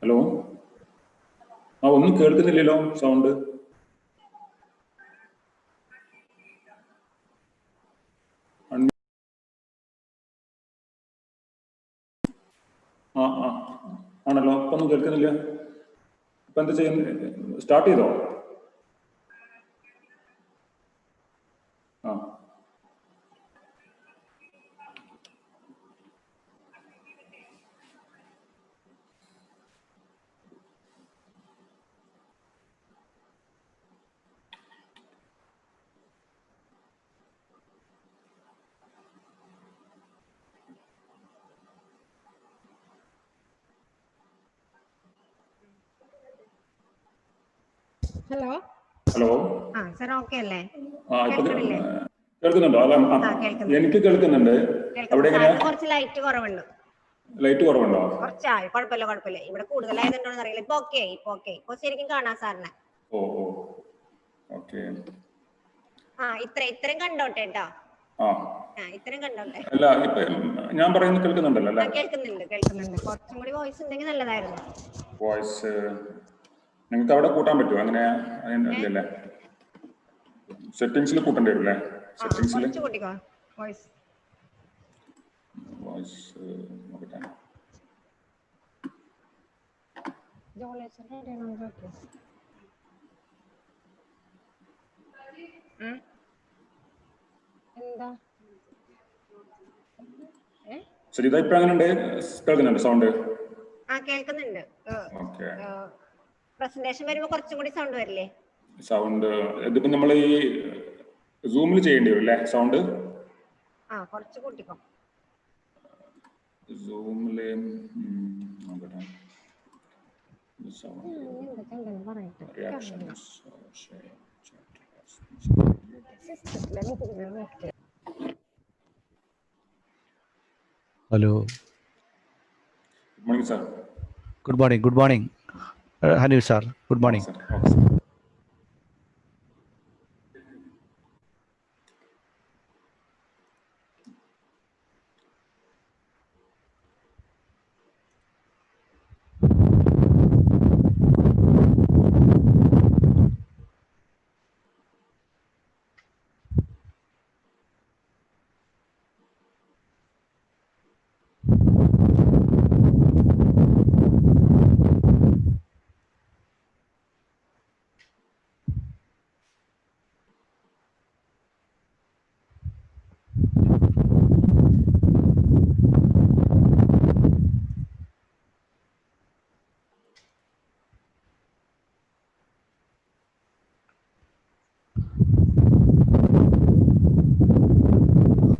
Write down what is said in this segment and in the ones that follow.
Hello, ഒന്നും കേൾക്കുന്നില്ലല്ലോ sound. ആണല്ലോ, ഇപ്പൊ ഒന്നും കേൾക്കുന്നില്ല. ഇപ്പൊ എന്താ ചെയ്യുന്നത്? സ്റ്റാർട്ട് ചെയ്തോ? ആ ഹലോ ഹലോ, സർ ഓക്കെ അല്ലേ? കേൾക്കുന്നുണ്ടോ? അല്ല, എനിക്ക് കേൾക്കുന്നുണ്ട്. അവിടെ എങ്ങനെയാ? കുറച്ച് ലൈറ്റ് കുറവുണ്ട്. ലൈറ്റ് കുറവുണ്ടോ? കുറച്ചായി. കുഴപ്പമില്ല. ഇവിടെ കൂടുതലായതുകൊണ്ടോന്ന് അറിയില്ല. ഇപ്പൊ ഓക്കെ. ഇപ്പൊ ശരിക്കും കാണാം സാറിനെ. ഓ ഓക്കെ. ഇത്രയും കണ്ടോട്ടെ കേട്ടോ. ഇത്രയും കണ്ടോട്ടെ. അല്ല, ഞാൻ പറയുന്നത് കേൾക്കുന്നുണ്ടല്ലോ? കേൾക്കുന്നുണ്ട്. കുറച്ചും കൂടി വോയിസ് ഉണ്ടെങ്കിൽ നല്ലതായിരുന്നു. വോയിസ് നിങ്ങൾക്ക് അവിടെ കൂട്ടാൻ പറ്റുമോ? അങ്ങനെ അല്ലേ? സെറ്റിംഗ്സിൽ കൂട്ടേണ്ടി വരും അല്ലേ? സെറ്റിംഗ്സിൽ വോയിസ് നോക്കട്ടെ. ശരി, ഇപ്പൊ എങ്ങനെയുണ്ട്? കേൾക്കുന്നുണ്ട് സൗണ്ട്? കേൾക്കുന്നുണ്ട്. പ്രസന്റേഷൻ വരുമ്പോ കുറച്ചും കൂടി സൗണ്ട് വരില്ലേ? സൗണ്ട് ഇതിപ്പോ നമ്മൾ ഈ സൂമിൽ ചെയ്യേണ്ടി വരും അല്ലേ? സൗണ്ട് കുറച്ച് കൂട്ടിക്കോ. സൂമില് നോക്കട്ടെ. Hello. Good morning, sir. Good morning. Haneefa sir, good morning. Okay, sir.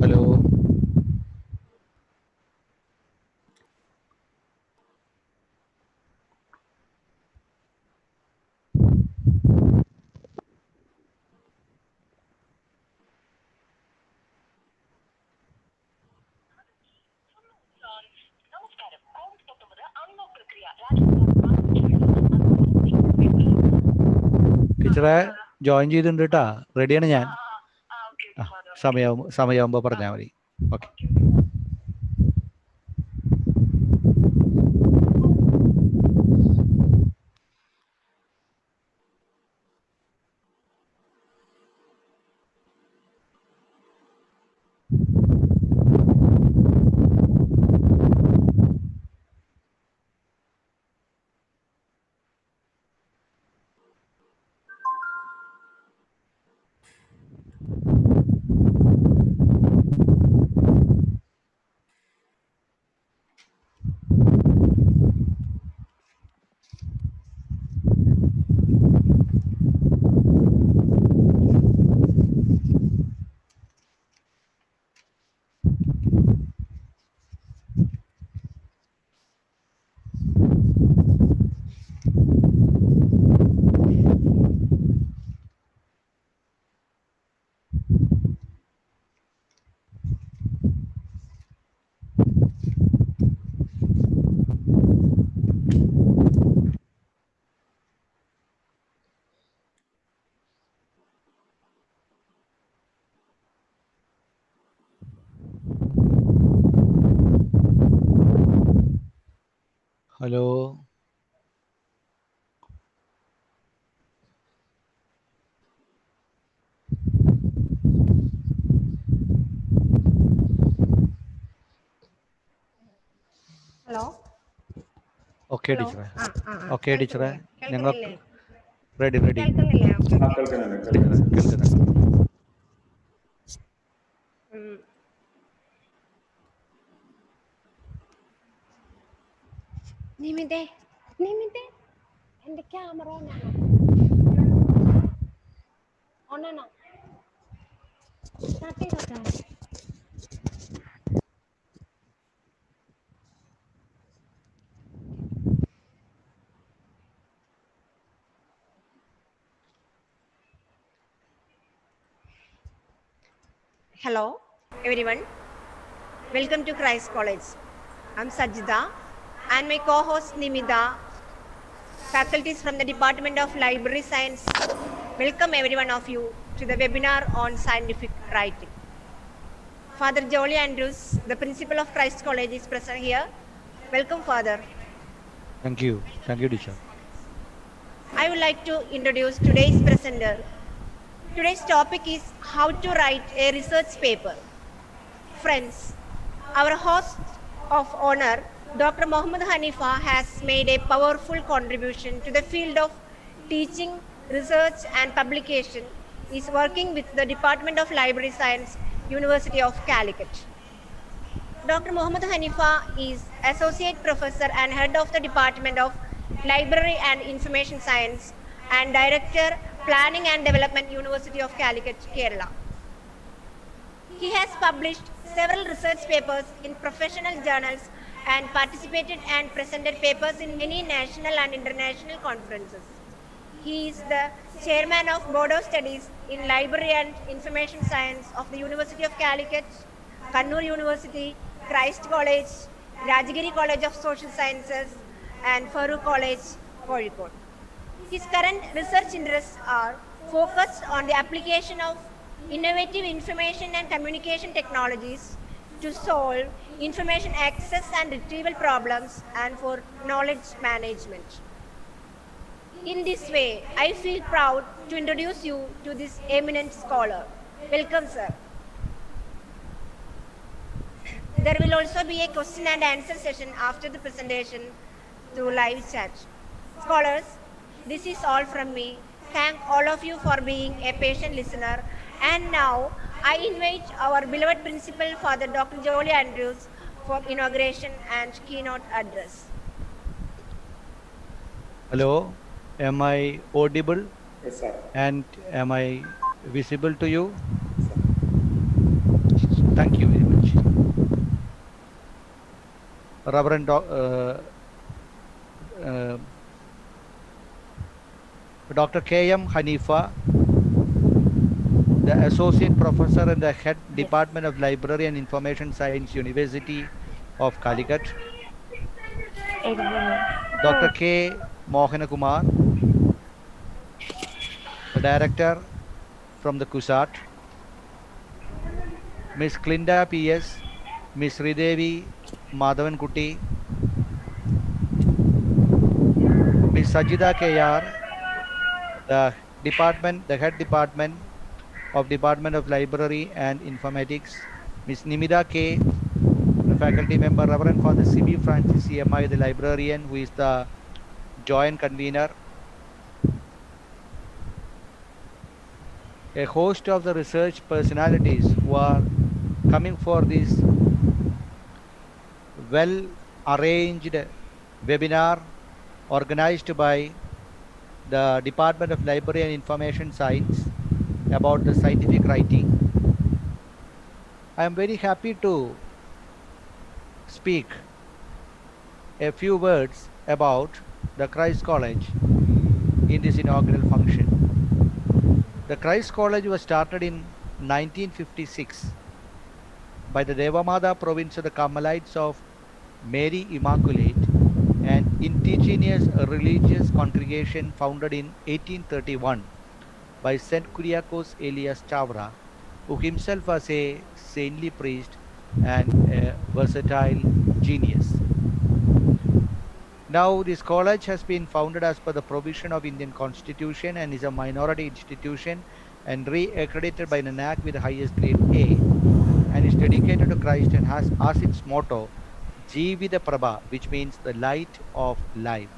Hello. ടീച്ചറെ ജോയിൻ ചെയ്തിട്ടുണ്ട് കേട്ടാ. റെഡിയാണ് ഞാൻ. സമയമാകുമ്പോ പറഞ്ഞാൽ മതി. ഓക്കെ. ഹലോ. Okay, ഹലോ ടീച്ചറെ. ആ Okay, ടീച്ചറെ. ഞങ്ങൾ കേൾക്കുന്നില്ലേ ready. കേൾക്കുന്നില്ലേ ഓക്കെ ആ കേൾക്കുന്നുണ്ട് ടീച്ചറെ കേൾക്കുന്നുണ്ട്. കേൾക്കുന്നുണ്ട്. നിമിതേ നിമിതേ എന്റെ ക്യാമറ ഓണാണോ സ്റ്റാർട്ട് ചെയ്തോട്ടെ Hello, everyone. Welcome to Christ College. I'm Sajida and my co-host Nimida, faculties from the Department of Library Science. Welcome every one of you to the webinar on scientific writing. Father Jolly Andrews, the principal of Christ College, is present here. Welcome, Father. Thank you, teacher. I would like to introduce today's presenter. Today's topic is how to write a research paper. Friends, our host of honor, Dr. K.M Haneefa, has made a powerful contribution to the field of teaching, research and publication. He is working with the Department of Library Science, University of Calicut. Dr. K.M Haneefa is Associate Professor and Head of the Department of Library and Information Science and Director, Planning and Development, University of Calicut, Kerala. He has published several research papers in professional journals and participated and presented papers in many national and international conferences. He is the chairman of Board of Studies in Library and Information Science of the University of Calicut, Kannur University, Christ College, Rajagiri College of Social Sciences, and Farooq College, Kozhikode. His current research interests are focused on the application of innovative information and communication technologies to solve information access and retrieval problems and for knowledge management. In this way, I feel proud to introduce you to this eminent scholar. Welcome, sir. There will also be a question and answer session after the presentation through live chat. Scholars, this is all from me. Thank all of you for being a patient listener. And now I invite our beloved principal, Father Dr. Jolly Andrews, for inauguration and keynote address. Hello, am I audible Yes, sir. and am I visible to you? Sir. Thank you very much. Reverend Dr. K.M Haneefa, the Associate Professor in the Head Department of Library and Information Science, University of Calicut. Dr. K. Mohankumar, the Director from the CUSAT. Ms. Clinda P.S., Ms. Sridevi Madhavankutti, Ms. Sajida K.R., the Head Department of Department of Library and Informatics, Ms. Nimida K., the faculty member, Reverend Father C.B. Francis CMI, the librarian, who is the joint convener, a host of the research personalities who are coming for this well-arranged webinar organized by the Department of Library and Information Science about the scientific writing. I am very happy to speak a few words about the Christ College in this inaugural function. The Christ College was started in 1956 by the Devamada province of the Carmelites of Mary Immaculate, an indigenous religious congregation founded in 1831 by St. Kyriakos Elias Chavra, who himself was a saintly priest and a versatile genius. Now, this college has been founded as per the provision of Indian Constitution and is a minority institution and re-accredited by NAAC with the highest grade A, and is dedicated to Christ and has as its motto, Jeevita Prabha, which means the light of life.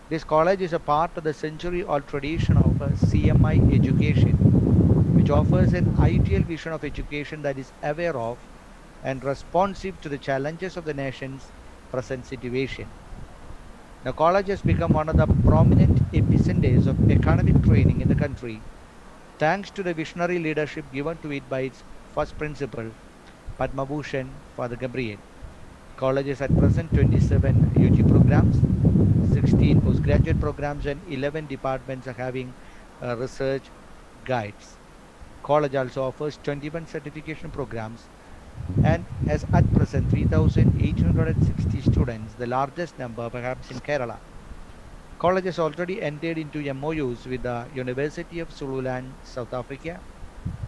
This college is a part of the century-old tradition of a CMI education, which offers an ideal vision of education that is aware of and responsive to the challenges of the nation's present situation. The college has become one of the prominent epicenters of academic training in the country, thanks to the visionary leadership given to it by its first principal, Padma Bhushan Father Gabriel. College is at present 27 UG programs, 16 postgraduate programs, and 11 departments are having research guides. College also offers 21 certification programs and has at present 3,860 students, the largest number perhaps in Kerala. College has already entered into MOUs with the University of Zululand, South Africa,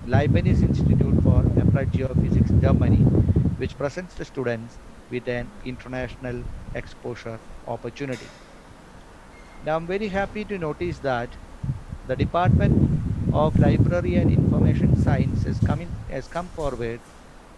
Leibniz Institute for Applied Geophysics, Germany, which presents the students with an international exposure opportunity. Now, I'm very happy to notice that the Department of Library and Information Science has come forward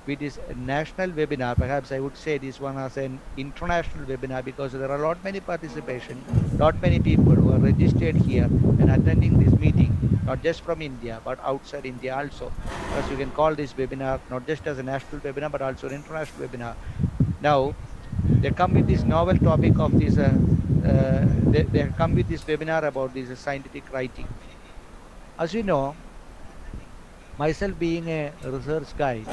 with this national webinar. Perhaps I would say this one as an international webinar because there are a lot many participation, lot many people who are registered here and attending this meeting, not just from India but outside India also. Because you can call this webinar not just as a national webinar but also an international webinar. Now they come with this novel topic of this. They come with this webinar about this scientific writing. As you know, myself being a research guide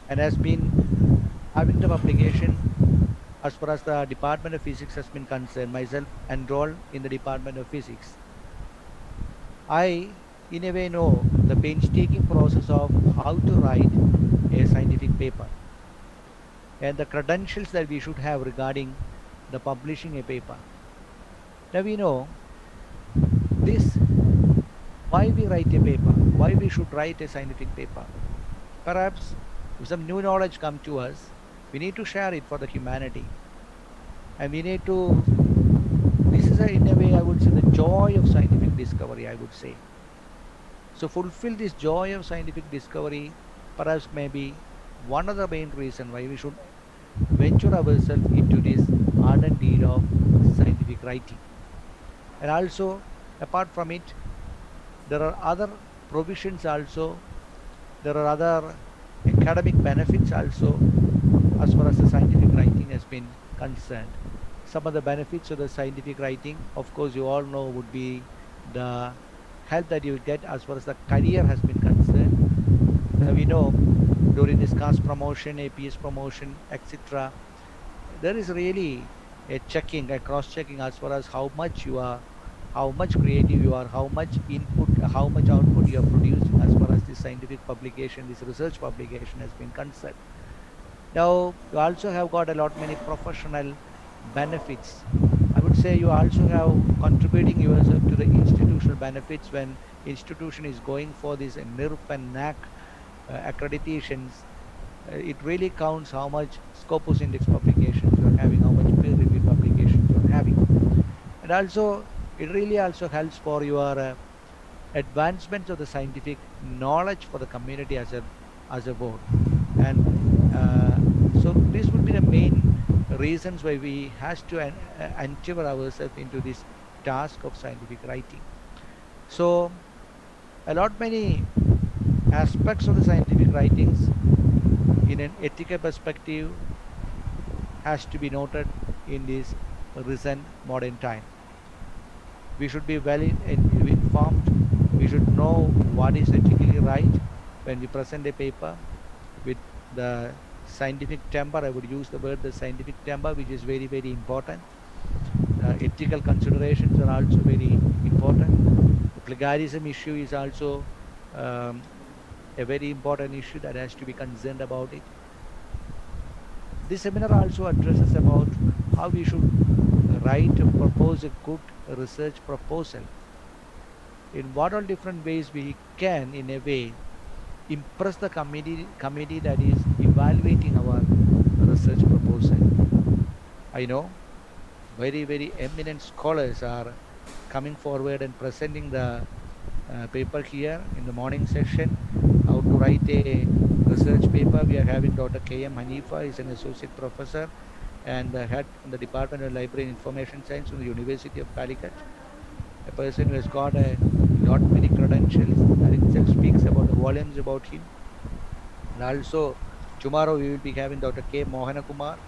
and has been having the publication as far as the Department of Physics has been concerned, myself enrolled in the Department of Physics. I, in a way, know the painstaking process of how to write a scientific paper and the credentials that we should have regarding the publishing a paper. Now we know this, why we write a paper, why we should write a scientific paper. Perhaps if some new knowledge come to us, we need to share it for the humanity. And we need to, this is in a way I would say the joy of scientific discovery, I would say. So fulfill this joy of scientific discovery perhaps maybe one of the main reasons why we should venture ourselves into this ardent deed of scientific writing. And also, apart from it, there are other provisions also, there are other academic benefits also as far as the scientific writing has been concerned. Some of the benefits of the scientific writing, of course, you all know would be the help that you get as far as the career has been concerned. Now we know during this CAS promotion, APS promotion, etc., there is really a checking, a cross-checking as far as how much you are, how much creative you are, how much input, how much output you are producing as far as this scientific publication, this research publication has been concerned. Now, you also have got a lot many professional benefits. I would say you also have contributing yourself to the institutional benefits when institution is going for this NIRF and NAC accreditations. It really counts how much Scopus Index publications you are having, how much peer reviewed publications you are having. And also, it really also helps for your advancement of the scientific knowledge for the community as a whole. And so this would be the main reasons why we has to endeavor ourselves into this task of scientific writing. So a lot many aspects of the scientific writings in an ethical perspective has to be noted in this recent modern time. We should be well informed. We should know what is ethically right when we present a paper with the scientific temper. I would use the word the scientific temper, which is very, very important. Ethical considerations are also very important. The plagiarism issue is also a very important issue that has to be concerned about it. This seminar also addresses about how we should write or propose a good research proposal. In what all different ways we can, in a way, impress the committee that is evaluating our research proposal. I know very, very eminent scholars are coming forward and presenting the paper here in the morning session. Our how to write a research paper. We are having Dr. K.M Haneefa, is an associate professor and the head in the Department of Library and Information Science from the University of Calicut. A person who has got a lot many credentials. That itself speaks about the volumes about him. And also, tomorrow we will be having Dr. K. Kumar,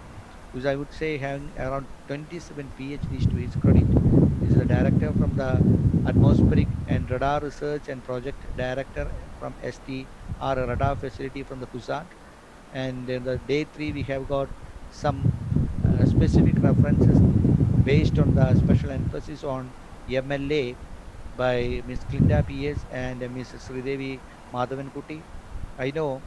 who's, I would say, having around 27 PhDs to his credit. He's the director from the Atmospheric and Radar Research and Project Director from STR Radar Facility from the CUSAT. And in the day 3, we have got some specific references based on the special emphasis on MLA by Ms. Clinda PS and Ms. Sridevi Madhavankutti. I know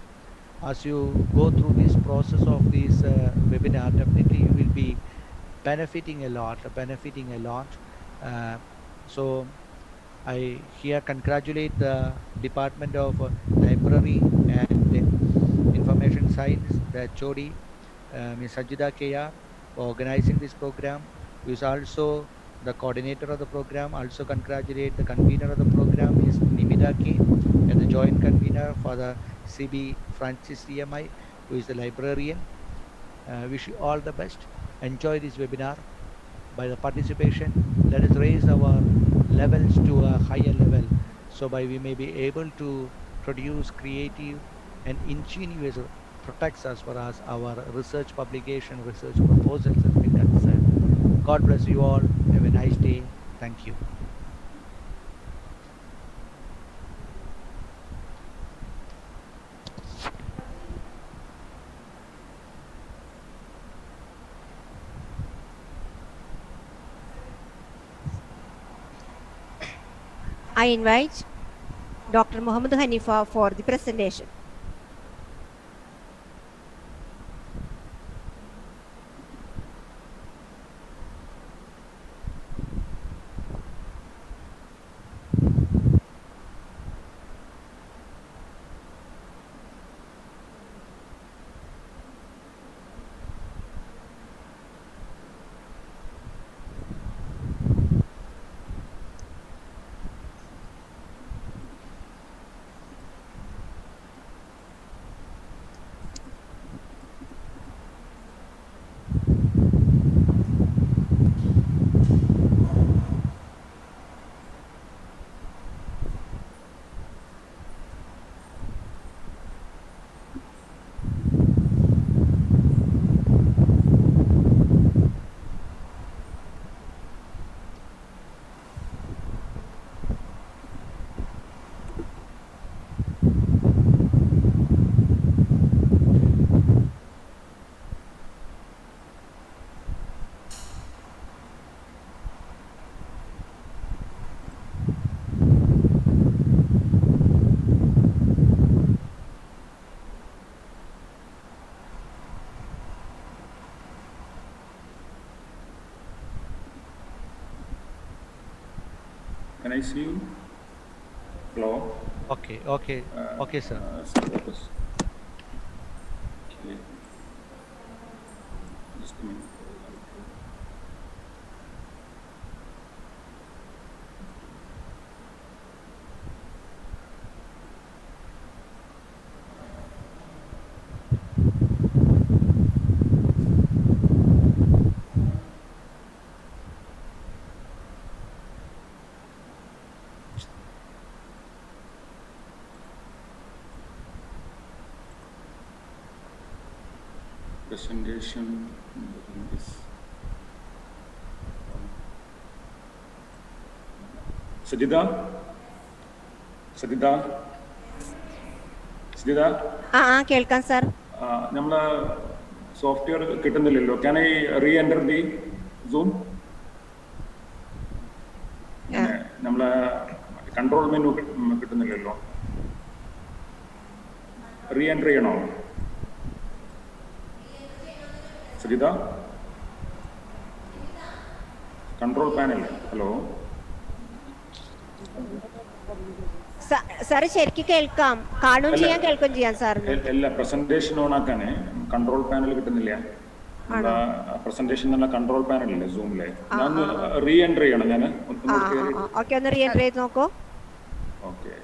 as you go through this process of this webinar, definitely you will be benefiting a lot. Uh, so I here congratulate the Department of Library and Information Science, the HOD, Ms. Sajida KR, for organizing this program, who is also the coordinator of the program. Also congratulate the convener of the program, Ms. Nimida K, and the joint convener for the CB Francis CMI, who is the librarian. Wish you all the best. Enjoy this webinar. By the participation, let us raise our levels to a higher level, so by we may be able to produce creative and ingenious protects us for us our research publication, research proposals has been concerned. God bless you all. Have a nice day. Thank you. I invite Dr. Muhammad Haneefa for the presentation. Can I see you? Hello? Okay, sir. Okay. Just a minute. Presentation this. Sajida? കേൾക്കാം sir. നമ്മളെ software കിട്ടുന്നില്ലല്ലോ. Can I re-enter the Zoom? നമ്മളെ control menu കിട്ടുന്നില്ലല്ലോ. Reentry ചെയ്യണോ? Sajitha, control panel. Hello sir, ശരിക്കും കേൾക്കാം, കാണുകയും ചെയ്യാം കേൾക്കുകയും ചെയ്യാം സാർ. എല്ലാ പ്രസന്റേഷൻ ഓൺ ആക്കാനേ കൺട്രോൾ പാനൽ കിട്ടുന്നില്ല. പ്രസന്റേഷൻ എന്നുള്ള കൺട്രോൾ പാനൽ ഇല്ലേ സൂമിലെ, ഞാൻ റീഎൻട്രി ചെയ്യണം. ഞാൻ ഒന്ന് റീഎൻട്രി ചെയ്ത് നോക്കൂ. Okay.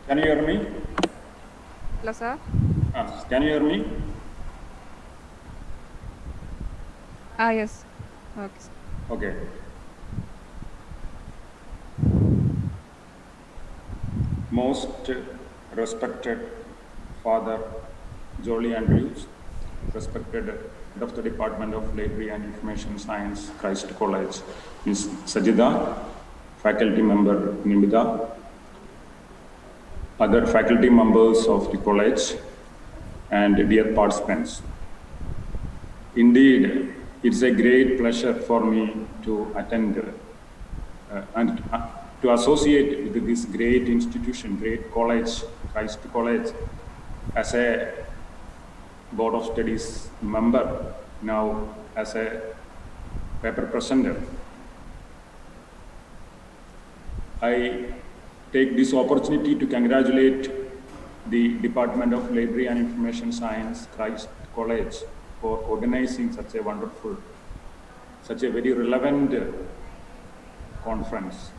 Can you hear me? Hello, sir. Can you hear me? Yes. Okay. Sir. Okay. Most respected Father Jolly Andrews, respected head of the Department of Library and Information Science, Christ College, Ms. Sajida, faculty member Nimida, other faculty members of the college, and dear participants. Indeed, it's a great pleasure for me to attend and to associate with this great institution, great college, Christ College, as a Board of Studies member, now as a paper presenter. I take this opportunity to congratulate the Department of Library and Information Science, Christ College, for organizing such a wonderful, such a very relevant conference,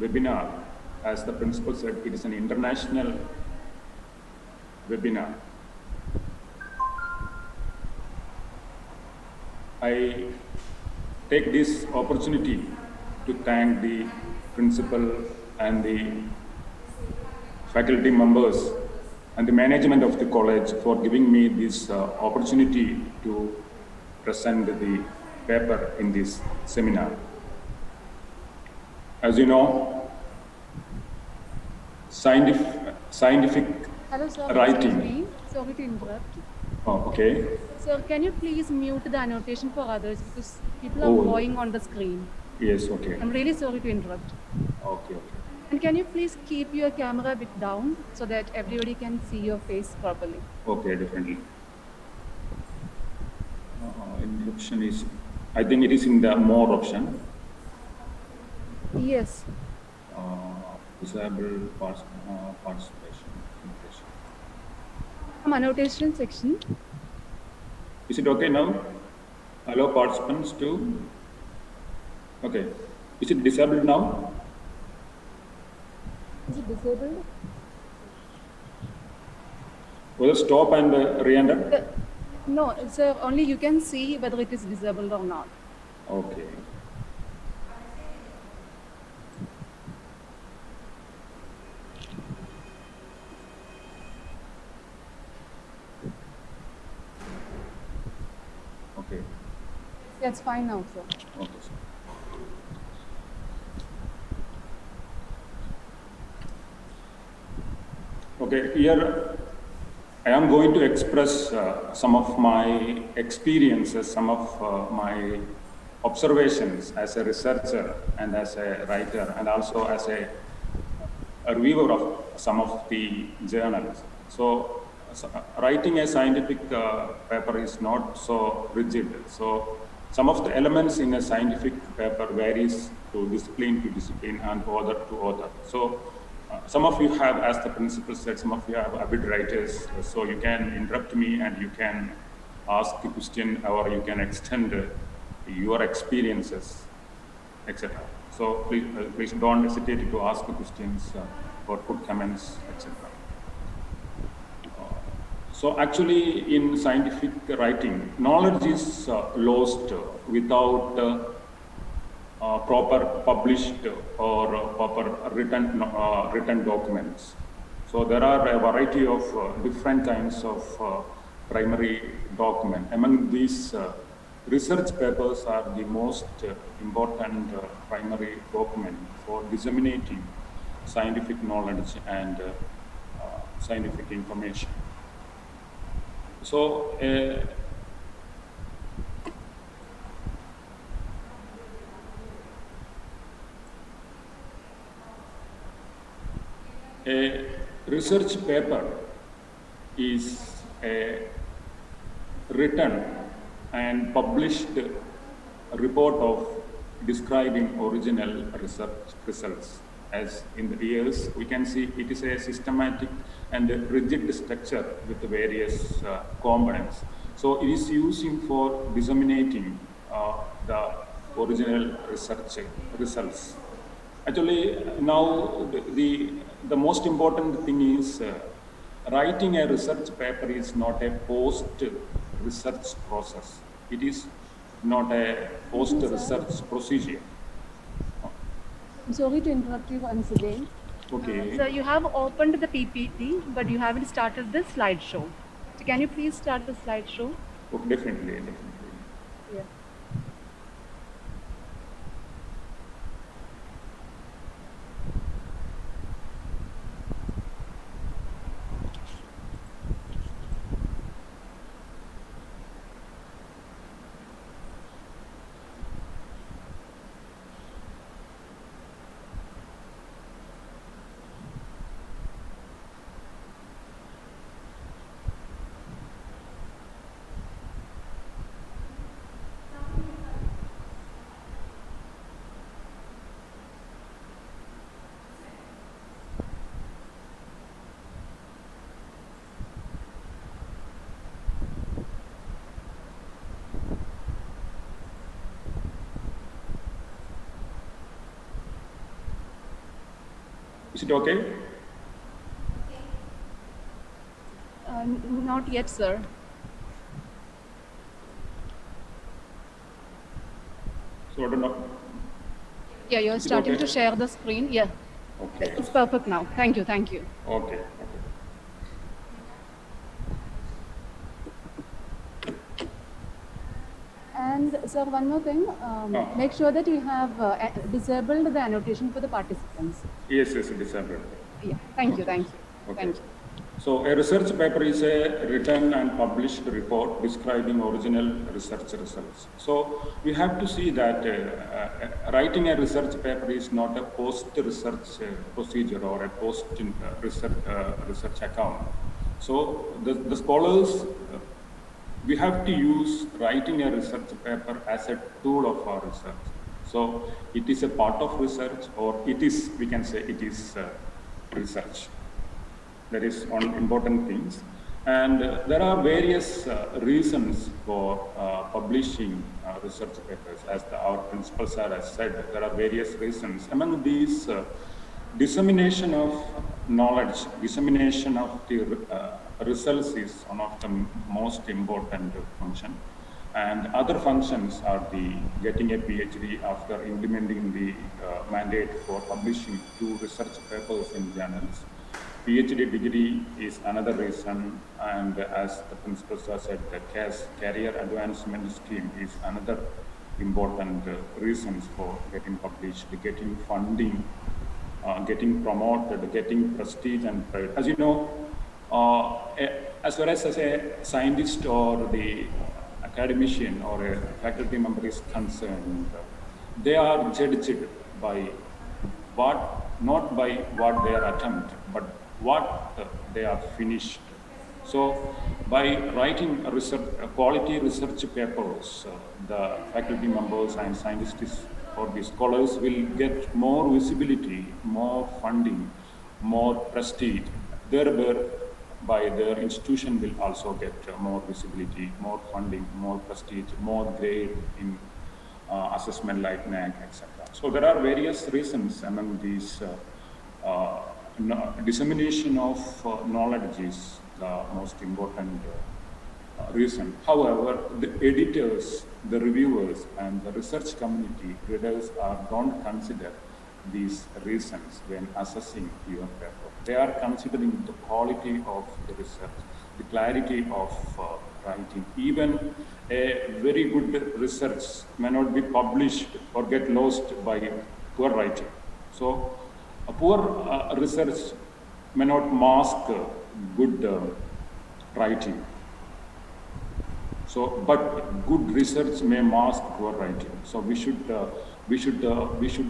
webinar. As the principal said, it is an international webinar. I take this opportunity to thank the principal and the faculty members and the management of the college for giving me this opportunity to present the paper in this seminar. As you know, scientific Hello, sir. writing. Excuse me. Sorry to interrupt. Oh, okay. Sir, can you please mute the annotation for others because people are Oh. going on the screen. Yes, okay. I'm really sorry to interrupt. Okay, okay. And can you please keep your camera a bit down so that everybody can see your face properly? Okay, definitely. Introduction is, I think it is in the more option. Yes. Disable participation. Invitation. Annotation section. Is it okay now? Allow participants to. Okay. Is it disabled now? Is it disabled? Will it stop and re-enter? No, sir. Only you can see whether it is disabled or not. Okay. Okay. That's fine now, sir. Okay, sir. Okay, here I am going to express some of my experiences, some of my observations as a researcher and as a writer, and also as a reviewer of some of the journals. So, writing a scientific paper is not so rigid. So, some of the elements in a scientific paper varies to discipline and author to author. So, some of you have, as the principal said, some of you have avid writers, so you can interrupt me and you can ask a question or you can extend your experiences, etc. So please don't hesitate to ask questions or put comments, etc. So actually in scientific writing, knowledge is lost without proper published or proper written documents. So there are a variety of different kinds of primary documents. Among these, research papers are the most important primary document for disseminating scientific knowledge and scientific information. So a research paper is a written and published report of describing original research results. As in the years, we can see it is a systematic and a rigid structure with various components. So it is using for disseminating the original research results. Actually, now the most important thing is writing a research paper is not a post-research process. It is not a post-research procedure. I'm sorry to interrupt you once again. Okay. So you have opened the PPT, but you haven't started the slideshow. So can you please start the slideshow? Oh, definitely, definitely. Yeah. Is it okay? Not yet, sir. So I don't know. Yeah, you're Is it starting okay? to share the screen. Yeah, Okay. it's perfect now. Thank you, thank you. Okay. Okay. And sir, one more thing. Make sure that you have disabled the annotation for the participants. Yes, yes, disabled. Yeah, thank you, thank you. Okay. Thank you. So a research paper is a written and published report describing original research results. So we have to see that writing a research paper is not a post-research procedure or a post-research account. So the scholars, we have to use writing a research paper as a tool of our research. So it is a part of research, or it is, we can say it is research. That is one important things. And there are various reasons for publishing research papers. As our principal sir has said, there are various reasons. Among these, dissemination of knowledge, dissemination of the results is one of the most important function. And other functions are the getting a PhD after implementing the mandate for publishing 2 research papers in journals. PhD degree is another reason, and as the principal sir said, the CAS, Career Advancement Scheme, is another important reasons for getting published, getting funding, getting promoted, getting prestige and pride. As you know, as far as a scientist or the academician or a faculty member is concerned, they are judged by not by what they are attempt, but what they are finished. So by writing quality research papers, the faculty members and scientists or the scholars will get more visibility, more funding, more prestige. Thereby their institution will also get more visibility, more funding, more prestige, more grade in assessment like NAC, etc. So there are various reasons among these. Dissemination of knowledge is the most important reason. However, the editors, the reviewers, and the research community readers don't consider these reasons when assessing your paper. They are considering the quality of the research, the clarity of writing. Even a very good research may not be published or get lost by poor writing. So a poor research may not mask good writing. So, but good research may mask poor writing. So we should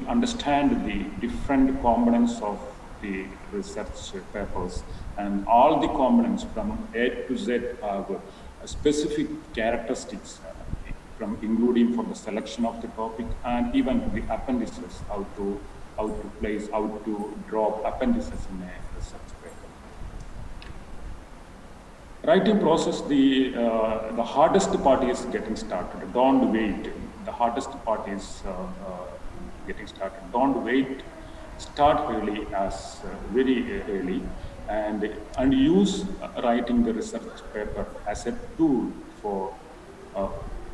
understand the different components of the research papers, and all the components from A to Z have specific characteristics, from including for the selection of the topic and even the appendices, how to place, how to drop appendices in a research paper. Writing process, the hardest part is getting started. Don't wait. The hardest part is getting started. Don't wait start early as very early and use writing the research paper as a tool for,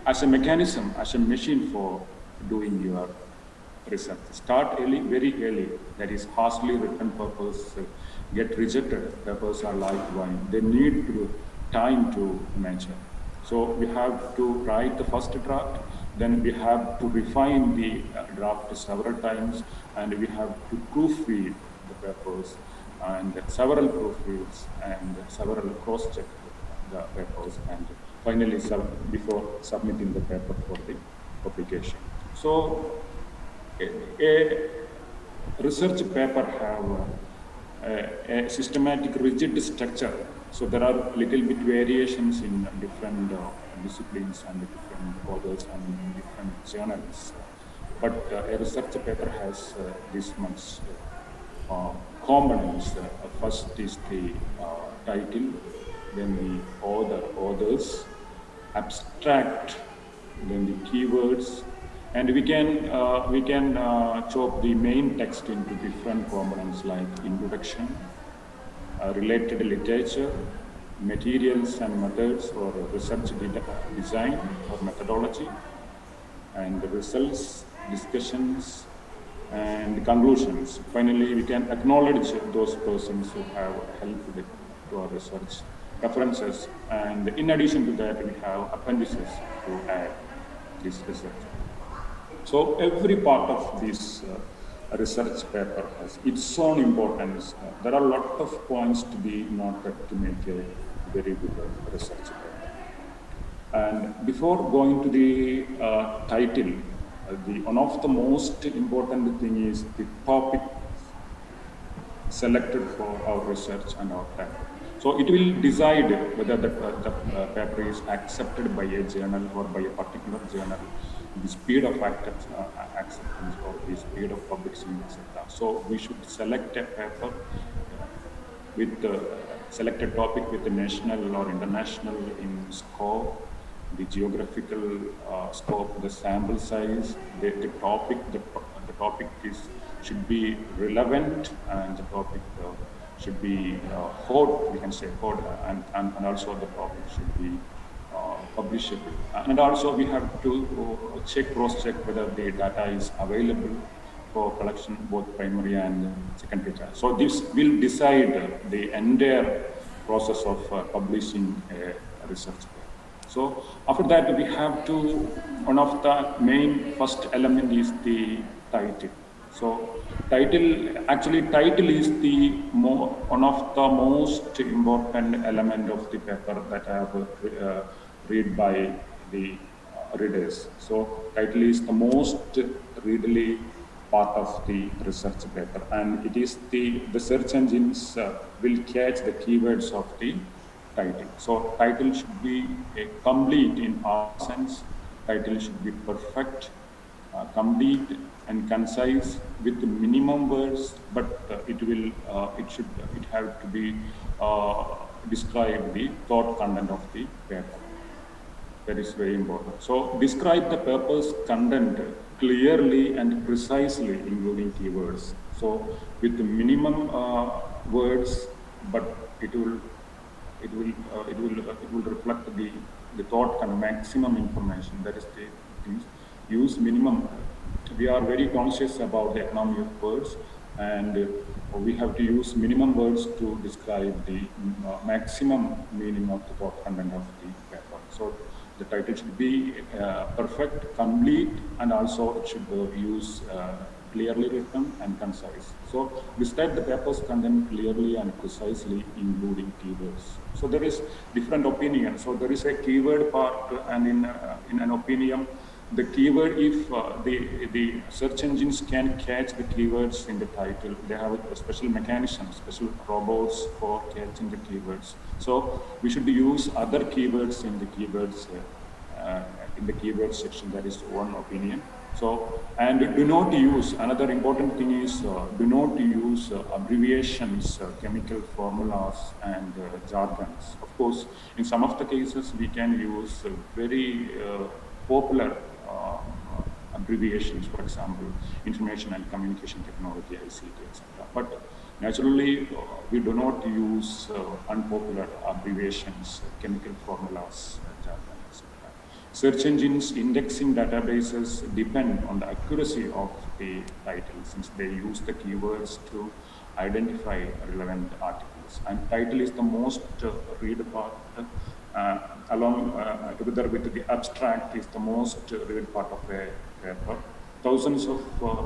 as a mechanism, as a machine for doing your research. Start early, very early. That is, harshly written papers get rejected. Papers are like wine. They need time to mature. So we have to write the first draft, then we have to refine the draft several times, and we have to proofread the papers, and several proofreads, and several cross-check the papers, and finally before submitting the paper for the publication. So a research paper have a systematic rigid structure. So there are little bit variations in different disciplines and different authors and different journals. But a research paper has this much components. First is the title, then the authors, abstract, then the keywords, and we can chop the main text into different components like introduction, related literature, materials and methods or research design or methodology, and the results, discussions, and conclusions. Finally, we can acknowledge those persons who have helped to our research, references, and in addition to that, we have appendices to add this research. So every part of this research paper has its own importance. There are a lot of points to be noted to make a very good research paper. And before going to the title, one of the most important thing is the topic selected for our research and our paper. So it will decide whether the paper is accepted by a journal or by a particular journal, the speed of acceptance or the speed of publishing, etc. So we should select a paper with the selected topic with the national or international in scope, the geographical scope, the sample size, the topic. The topic should be relevant, and the topic should be hot. We can say hot, and also the topic should be publishable. And also we have to cross-check whether the data is available for collection, both primary and secondary data. So this will decide the entire process of publishing a research paper. So after that, we have to, one of the main first element is the title. So title is the one of the most important element of the paper that I have read by the readers. So title is the most readily part of the research paper, and it is the search engines will catch the keywords of the title. So title should be complete in our sense. Title should be perfect, complete and concise with the minimum words, but it have to be describe the thought content of the paper. That is very important. So describe the paper's content clearly and precisely, including keywords. So with the minimum words, but it will reflect the thought and maximum information. That is the things. Use minimum. We are very conscious about the economy of words, and we have to use minimum words to describe the maximum meaning of the thought content of the paper. So the title should be perfect, complete, and also it should use clearly written and concise. So describe the paper's content clearly and precisely, including keywords. So there is different opinion. So there is a keyword part, and in an opinion, the keyword, if the search engines can catch the keywords in the title, they have a special mechanism, special robots for catching the keywords. So we should use other keywords in the keywords section. That is one opinion. So, and do not use, another important thing is do not use abbreviations, chemical formulas, and jargons. Of course, in some of the cases we can use very popular abbreviations, for example, information and communication technology, ICT, etc. But naturally, we do not use unpopular abbreviations, chemical formulas, jargon, etc. Search engines indexing databases depend on the accuracy of the title, since they use the keywords to identify relevant articles. And title is the most read part, together with the abstract is the most read part of a paper. Thousands of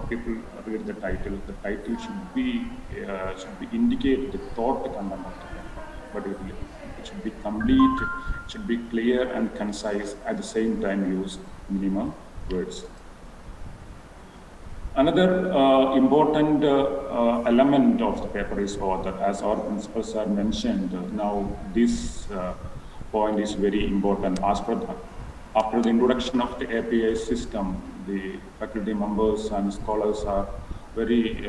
people read the title. The title should be indicate the thought content of the paper, but it should be complete, it should be clear and concise, at the same time use minimum words. Another important element of the paper is author. As our principals are mentioned, now this point is very important. After the introduction of the API system, the faculty members and scholars are very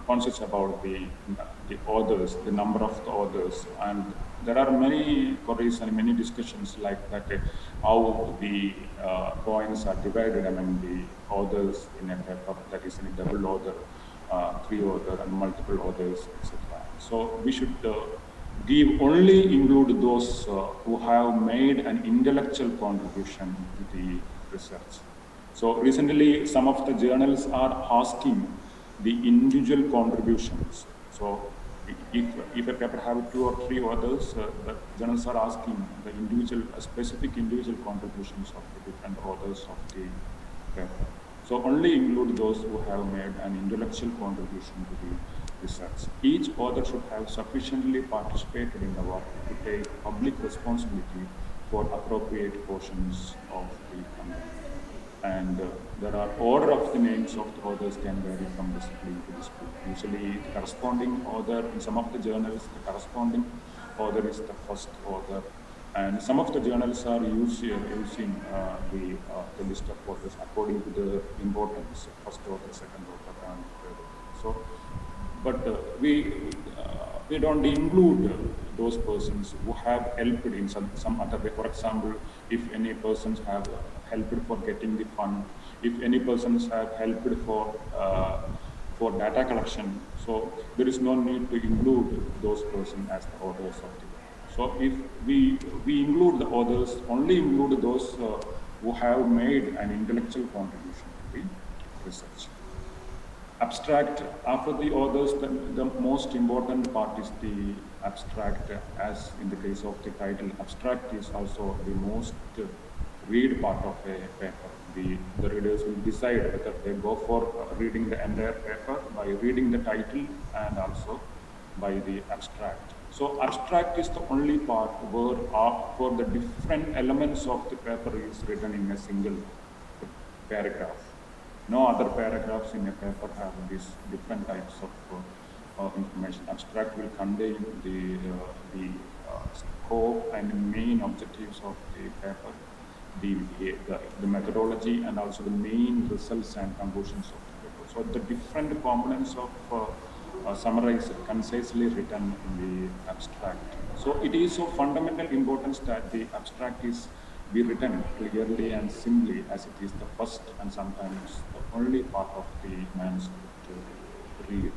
conscious about the authors, the number of the authors, and there are many queries and many discussions like that, how the points are divided among the authors in a paper, that is in a double author, three author, and multiple authors, etc. So we should include those who have made an intellectual contribution to the research. So recently, some of the journals are asking the individual contributions. So if a paper have 2 or 3 authors, the journals are asking the specific individual contributions of the different authors of the paper. So only include those who have made an intellectual contribution to the research. Each author should have sufficiently participated in the work to take public responsibility for appropriate portions of the content. And there are order of the names of the authors can vary from discipline to discipline. Usually the corresponding author, in some of the journals, the corresponding author is the first author. And some of the journals are using the list of authors according to the importance, first author, second author, and third author. So, but we don't include those persons who have helped in some other way. For example, if any persons have helped for getting the fund, if any persons have helped for data collection, so there is no need to include those persons as the authors of the work. So if we include the authors, only include those who have made an intellectual contribution to the research. Abstract, after the authors, the most important part is the abstract. As in the case of the title, abstract is also the most read part of a paper. The readers will decide whether they go for reading the entire paper by reading the title and also by the abstract. So abstract is the only part where for the different elements of the paper is written in a single paragraph. No other paragraphs in a paper have these different types of information. Abstract will contain the scope and main objectives of the paper, the methodology, and also the main results and conclusions of the paper. So the different components of summarized, concisely written in the abstract. So it is of fundamental importance that the abstract is be written clearly and simply, as it is the first and sometimes the only part of the manuscript to read.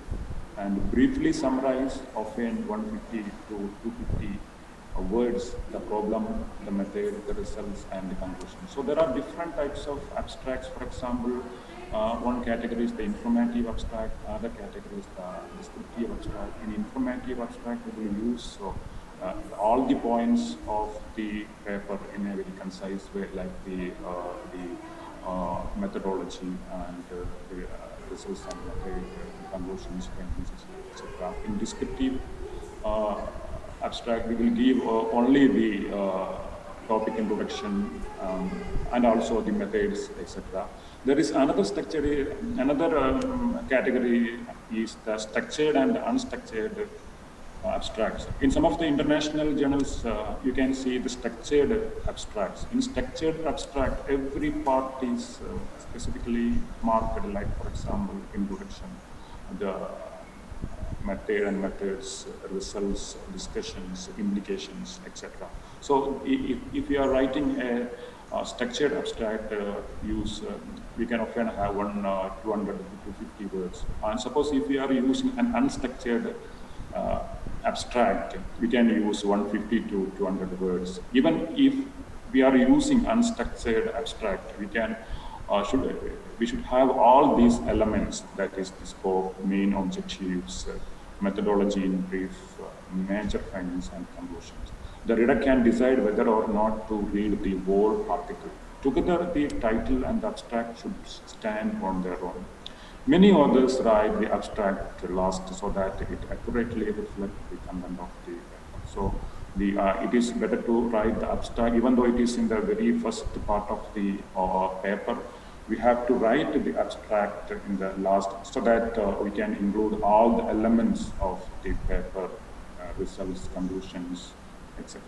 And briefly summarize, often 150 to 250 words, the problem, the method, the results, and the conclusion. So there are different types of abstracts. For example, one category is the informative abstract, other category is the descriptive abstract. In informative abstract, we will use all the points of the paper in a very concise way, like the methodology and the results and method, conclusions, etc. In descriptive abstract, we will give only the topic introduction and also the methods, etc. There is another structure, another category is the structured and unstructured abstracts. In some of the international journals, you can see the structured abstracts. In structured abstract, every part is specifically marked, like for example, introduction, the method and methods, results, discussions, implications, etc. So if you are writing a structured abstract we can often have 200 to 50 words. And suppose if we are using an unstructured abstract, we can use 150 to 200 words. Even if we are using unstructured abstract, we should have all these elements, that is the scope, main objectives, methodology in brief, major findings and conclusions. The reader can decide whether or not to read the whole article. Together, the title and the abstract should stand on their own. Many authors write the abstract last so that it accurately reflects the content of the paper. So it is better to write the abstract, even though it is in the very first part of the paper. We have to write the abstract in the last so that we can include all the elements of the paper, results, conclusions, etc.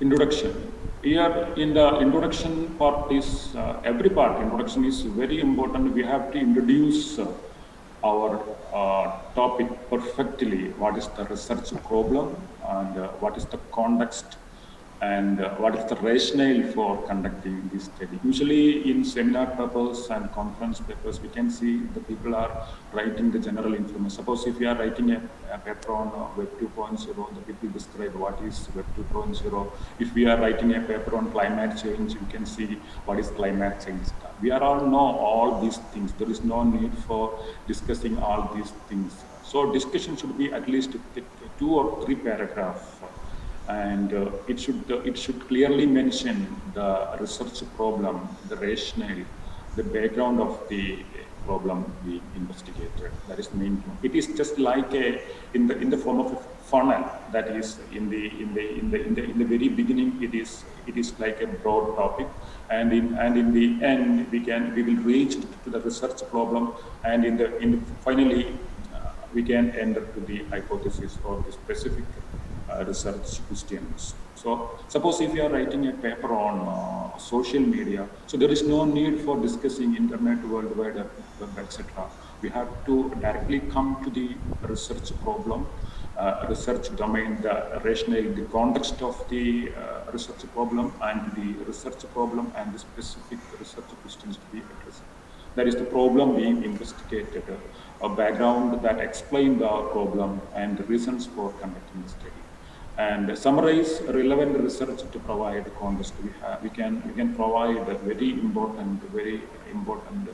Introduction. Here in the introduction part is, every part, introduction is very important. We have to introduce our topic perfectly. What is the research problem and what is the context and what is the rationale for conducting this study. Usually in seminar papers and conference papers, we can see the people are writing the general information. Suppose if you are writing a paper on Web 2.0, the people describe what is Web 2.0. If we are writing a paper on climate change, you can see what is climate change. We are all know all these things. There is no need for discussing all these things. So discussion should be at least 2 or 3 paragraphs. And it should clearly mention the research problem, the rationale, the background of the problem being investigated. That is the main thing. It is just like in the form of a funnel. That is in the very beginning. It is like a broad topic, and in the end we will reach to the research problem, and finally we can enter to the hypothesis or the specific research questions. So suppose if you are writing a paper on social media, so there is no need for discussing internet, world wide web, etc. We have to directly come to the research problem, research domain, the rationale, the context of the research problem, and the research problem and the specific research questions to be addressed. That is the problem being investigated, a background that explains the problem and the reasons for conducting the study, and summarize relevant research to provide context. We can provide very important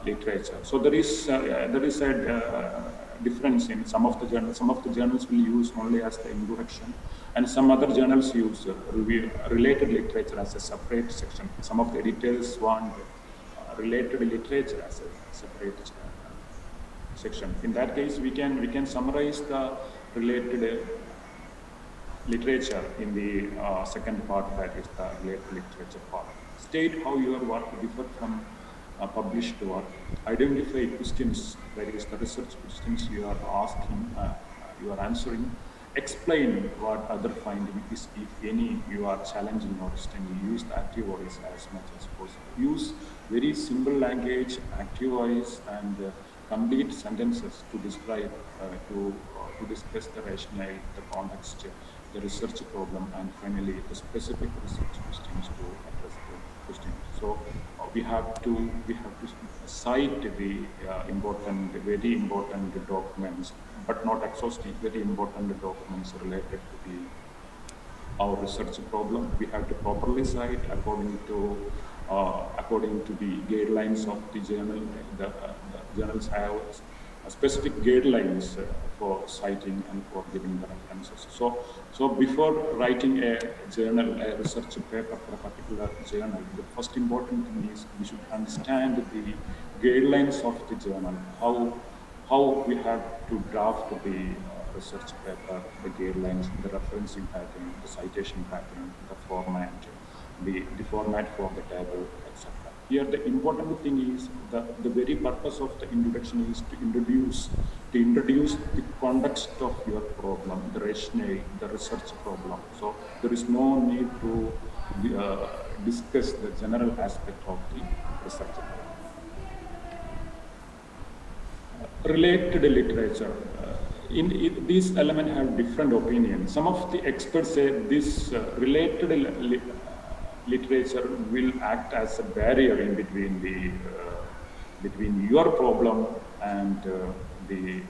literature. So there is a difference in some of the journals. Some of the journals will use only as the introduction, and some other journals use related literature as a separate section. Some of the editors want related literature as a separate section. In that case, we can summarize the related literature in the second part, that is the related literature part. State how your work differs from published work. Identify questions, that is the research questions you are asking, you are answering. Explain what other finding is, if any, you are challenging or extending. Use the active voice as much as possible. Use very simple language, active voice, and complete sentences to describe, to discuss the rationale, the context, the research problem, and finally the specific research questions to address the questions. So we have to cite the very important documents, but not exhaustive, very important documents related to our research problem. We have to properly cite according to the guidelines of the journal. The journals have specific guidelines for citing and for giving the references. So before writing a journal, a research paper for a particular journal, the first important thing is we should understand the guidelines of the journal, how we have to draft the research paper, the guidelines, the referencing pattern, the citation pattern, the format, the format for the table, etc. Here, the important thing is the very purpose of the introduction is to introduce the context of your problem, the rationale, the research problem. So there is no need to discuss the general aspect of the research. Related literature. These elements have different opinions. Some of the experts say this related literature will act as a barrier in between between your problem and the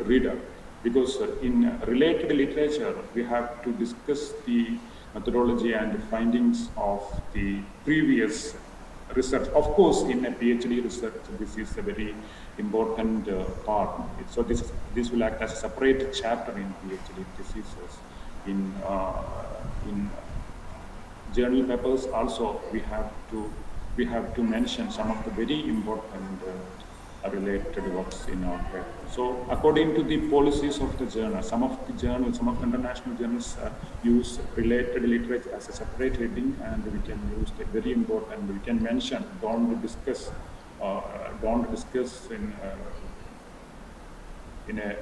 reader, because in related literature we have to discuss the methodology and the findings of the previous research. Of course, in a PhD research, this is a very important part. So this will act as a separate chapter in PhD theses. In journal papers also we have to mention some of the very important related works in our paper. So according to the policies of the journal, some of the international journals use related literature as a separate heading, and we can use the very important, we can mention, don't discuss in a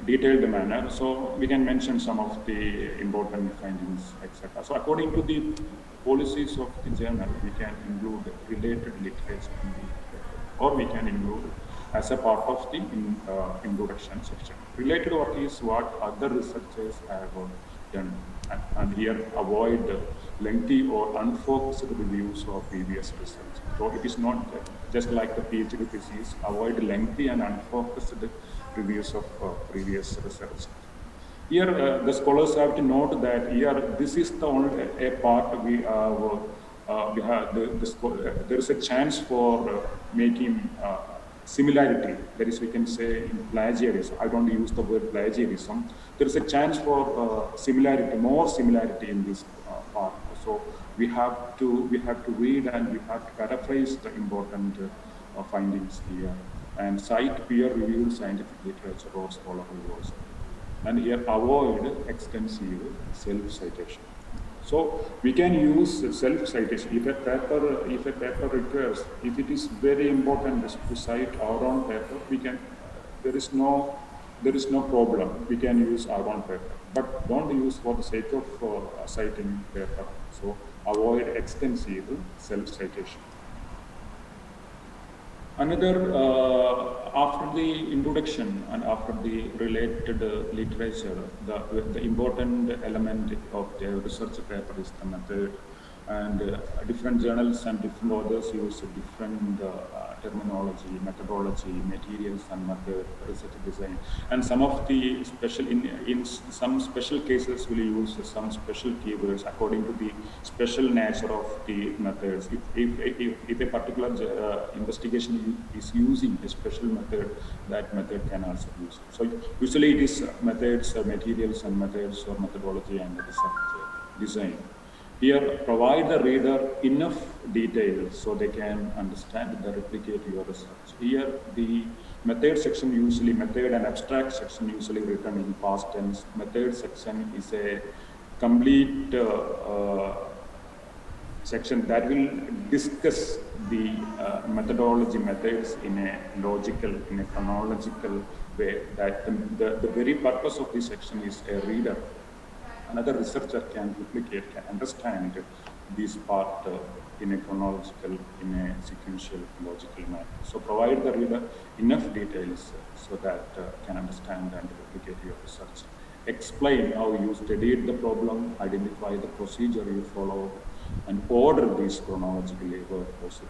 detailed manner. So we can mention some of the important findings, etc. So according to the policies of the journal, we can include related literature in the paper, or we can include as a part of the introduction section. Related work is what other researchers have done, and here avoid lengthy or unfocused reviews of previous research. So it is not just like the PhD thesis, avoid lengthy and unfocused reviews of previous research. Here, the scholars have to note that here, this is the only a part we have. There is a chance for making similarity. That is, we can say in plagiarism. I don't use the word plagiarism. There is a chance for similarity, more similarity in this part. So we have to read and we have to paraphrase the important findings here, and cite peer-reviewed scientific literature or scholarly works. And here avoid extensive self-citation. So we can use self-citation if a paper requires. If it is very important to cite our own paper, we can. There is no problem. We can use our own paper, but don't use for the sake of citing paper. So avoid extensive self-citation. Another, after the introduction and after the related literature, the important element of the research paper is the method. And different journals and different authors use different terminology, methodology, materials and method, research design. And some of the in some special cases will use some special keywords according to the special nature of the methods. If a particular investigation is using a special method, that method can also be used. So usually it is methods, materials and methods, or methodology and research design. Here, provide the reader enough detail so they can understand and replicate your research. Here, the method section method and abstract section usually written in past tense. Method section is a complete section that will discuss the methodology methods in a logical, in a chronological way. That the very purpose of this section is a reader. Another researcher can replicate, can understand this part in a chronological, in a sequential, logical manner. So provide the reader enough details so that can understand and replicate your research. Explain how you studied the problem, identify the procedure you follow, and order these chronologically where possible.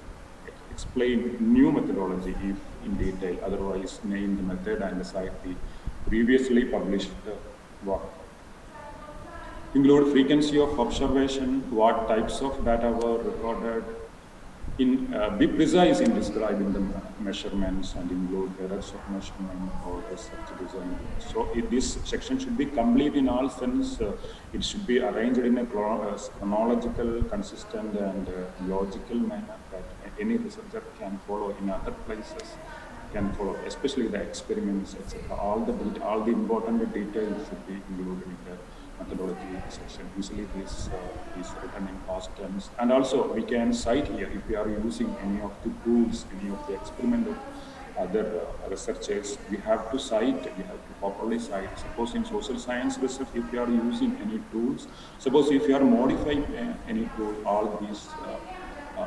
Explain new methodology if in detail, otherwise name the method and cite the previously published work. Include frequency of observation, what types of data were recorded, be precise in describing the measurements, and include errors of measurement or research design. So this section should be complete in all sense. It should be arranged in a chronological, consistent and logical manner that any researcher can follow in other places, can follow, especially the experiments, etc. All the important details should be included in the methodology section. Usually this is written in past tense. And also we can cite here if we are using any of the tools, any of the experimental other researchers, we have to cite, we have to properly cite. Suppose in social science research, if you are using any tools, suppose if you are modifying any tool, all these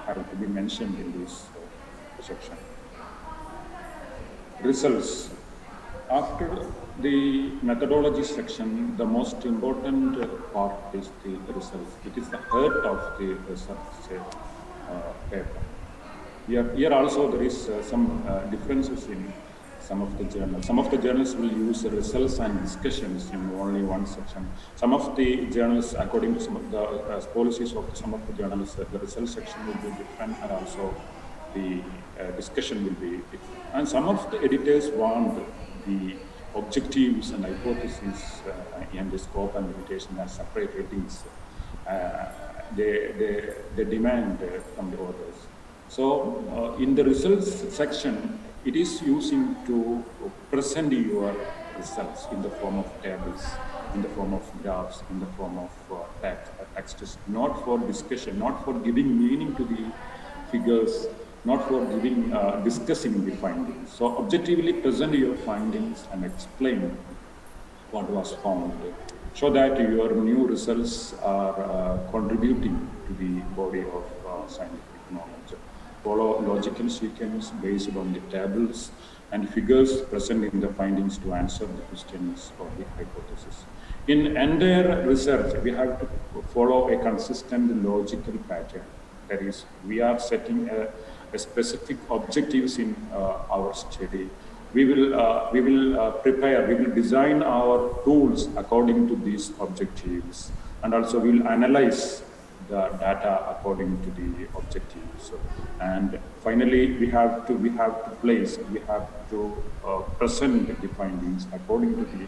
have to be mentioned in this section. Results. After the methodology section, the most important part is the results. It is the heart of the research paper. Here also there is some differences in some of the journals. Some of the journals will use results and discussions in only one section. Some of the journals, according to some of the policies of some of the journals, the results section will be different, and also the discussion will be different. And some of the editors want the objectives and hypotheses and the scope and limitation as separate headings. They demand from the authors. So in the results section, it is using to present your results in the form of tables, in the form of graphs, in the form of texts, not for discussion, not for giving meaning to the figures, not for giving discussing the findings. So objectively present your findings and explain what was found, so that your new results are contributing to the body of scientific knowledge. Follow logical sequence based on the tables and figures present in the findings to answer the questions or the hypothesis. In entire research, we have to follow a consistent logical pattern. That is, we are setting a specific objectives in our study. We will prepare, we will design our tools according to these objectives, and also we will analyze the data according to the objectives. And finally, we have to present the findings according to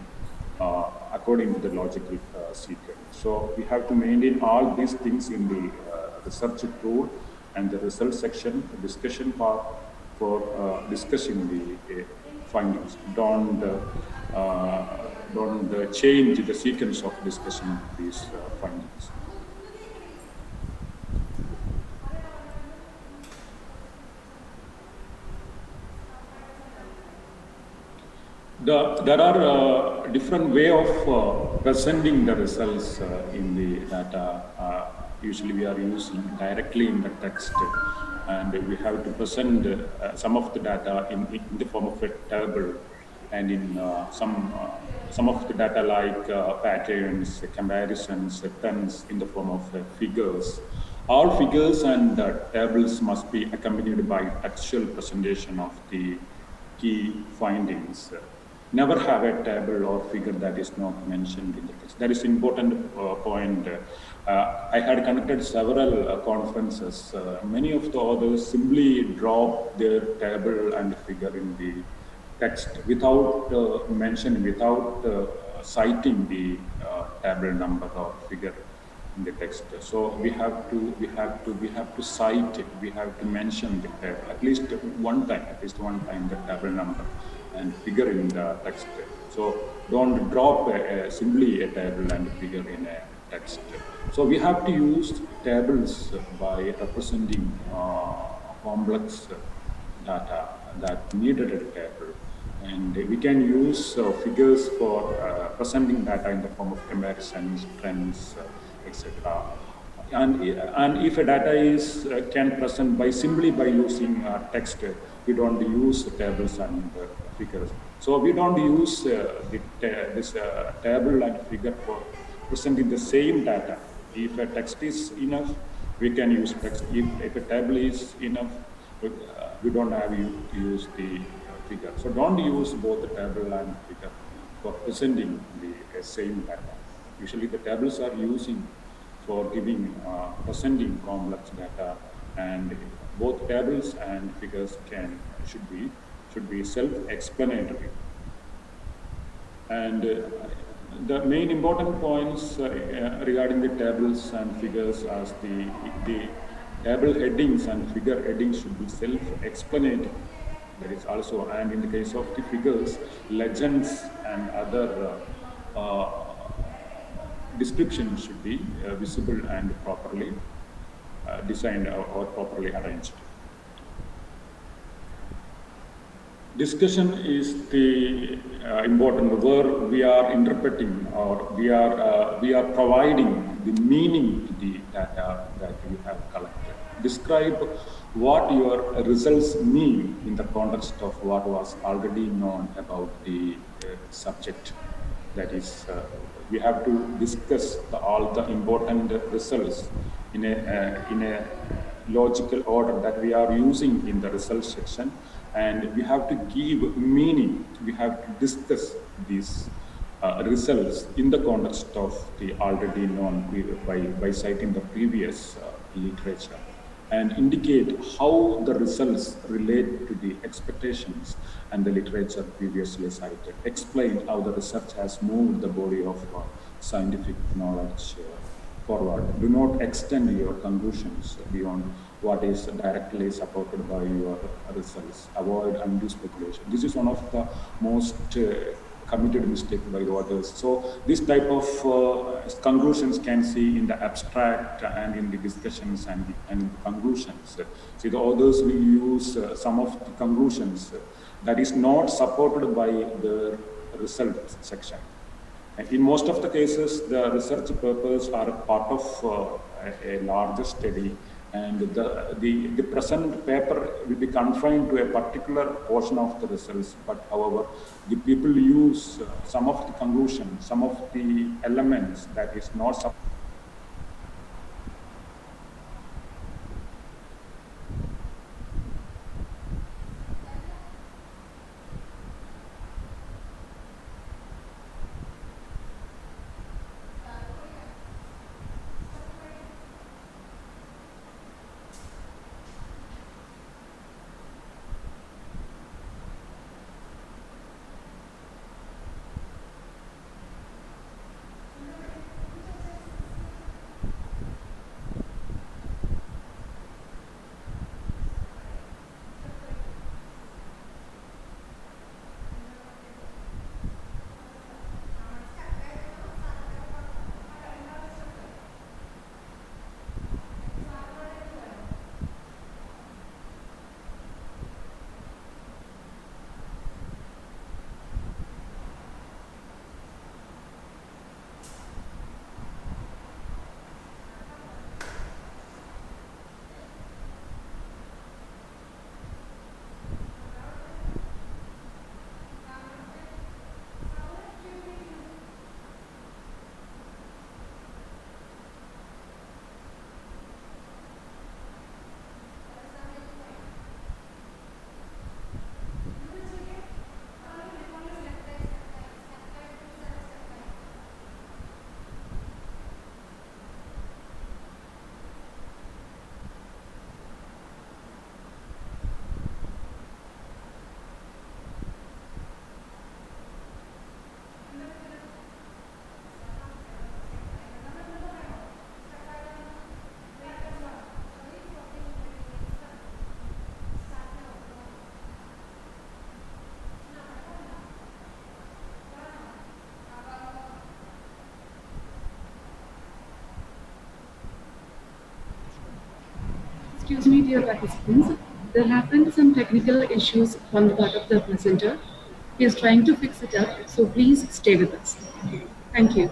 the logical sequence. So we have to maintain all these things in the research tool and the result section, the discussion part for discussing the findings. Don't change the sequence of discussing these findings. There are different way of presenting the results in the data. Usually we are using directly in the text, and we have to present some of the data in the form of a table, and in some of the data like patterns, comparisons, trends in the form of figures. All figures and tables must be accompanied by textual presentation of the key findings. Never have a table or figure that is not mentioned in the text. That is important point. I had conducted several conferences. Many of the authors simply drop their table and figure in the text without mentioning, without citing the table number or figure in the text. So we have to cite it. We have to mention the table at least one time the table number and figure in the text. So don't drop simply a table and figure in a text. So we have to use tables by representing complex data that needed a table. And we can use figures for presenting data in the form of comparisons, trends, etc. And if a data is can present simply by using text, we don't use tables and figures. So we don't use this table and figure for presenting the same data. If a text is enough, we can use text. If a table is enough, we don't have to use the figure. So don't use both the table and figure for presenting the same data. Usually the tables are using for presenting complex data, and both tables and figures should be self-explanatory. And the main important points regarding the tables and figures as the table headings and figure headings should be self-explanatory. That is also, and in the case of the figures, legends and other descriptions should be visible and properly designed or properly arranged. Discussion is the important, where we are interpreting or we are providing the meaning to the data that we have collected. describe what your results mean in the context of what was already known about the subject. That is, we have to discuss all the important results in a logical order that we are using in the results section, and we have to give meaning. We have to discuss these results in the context of the already known by citing the previous literature, and indicate how the results relate to the expectations and the literature previously cited. Explain how the research has moved the body of scientific knowledge forward. Do not extend your conclusions beyond what is directly supported by your results. Avoid undue speculation. This is one of the most committed mistake by the authors. So this type of conclusions can see in the abstract and in the discussions and in the conclusions. See, the authors will use some of the conclusions that is not supported by the result section. In most of the cases, the research papers are part of a larger study, and the present paper will be confined to a particular portion of the results. But however, the people use some of the conclusions, some of the elements that is not Excuse me, dear participants. There happened some technical issues on the part of the presenter. He is trying to fix it up, so please stay with us. Thank you.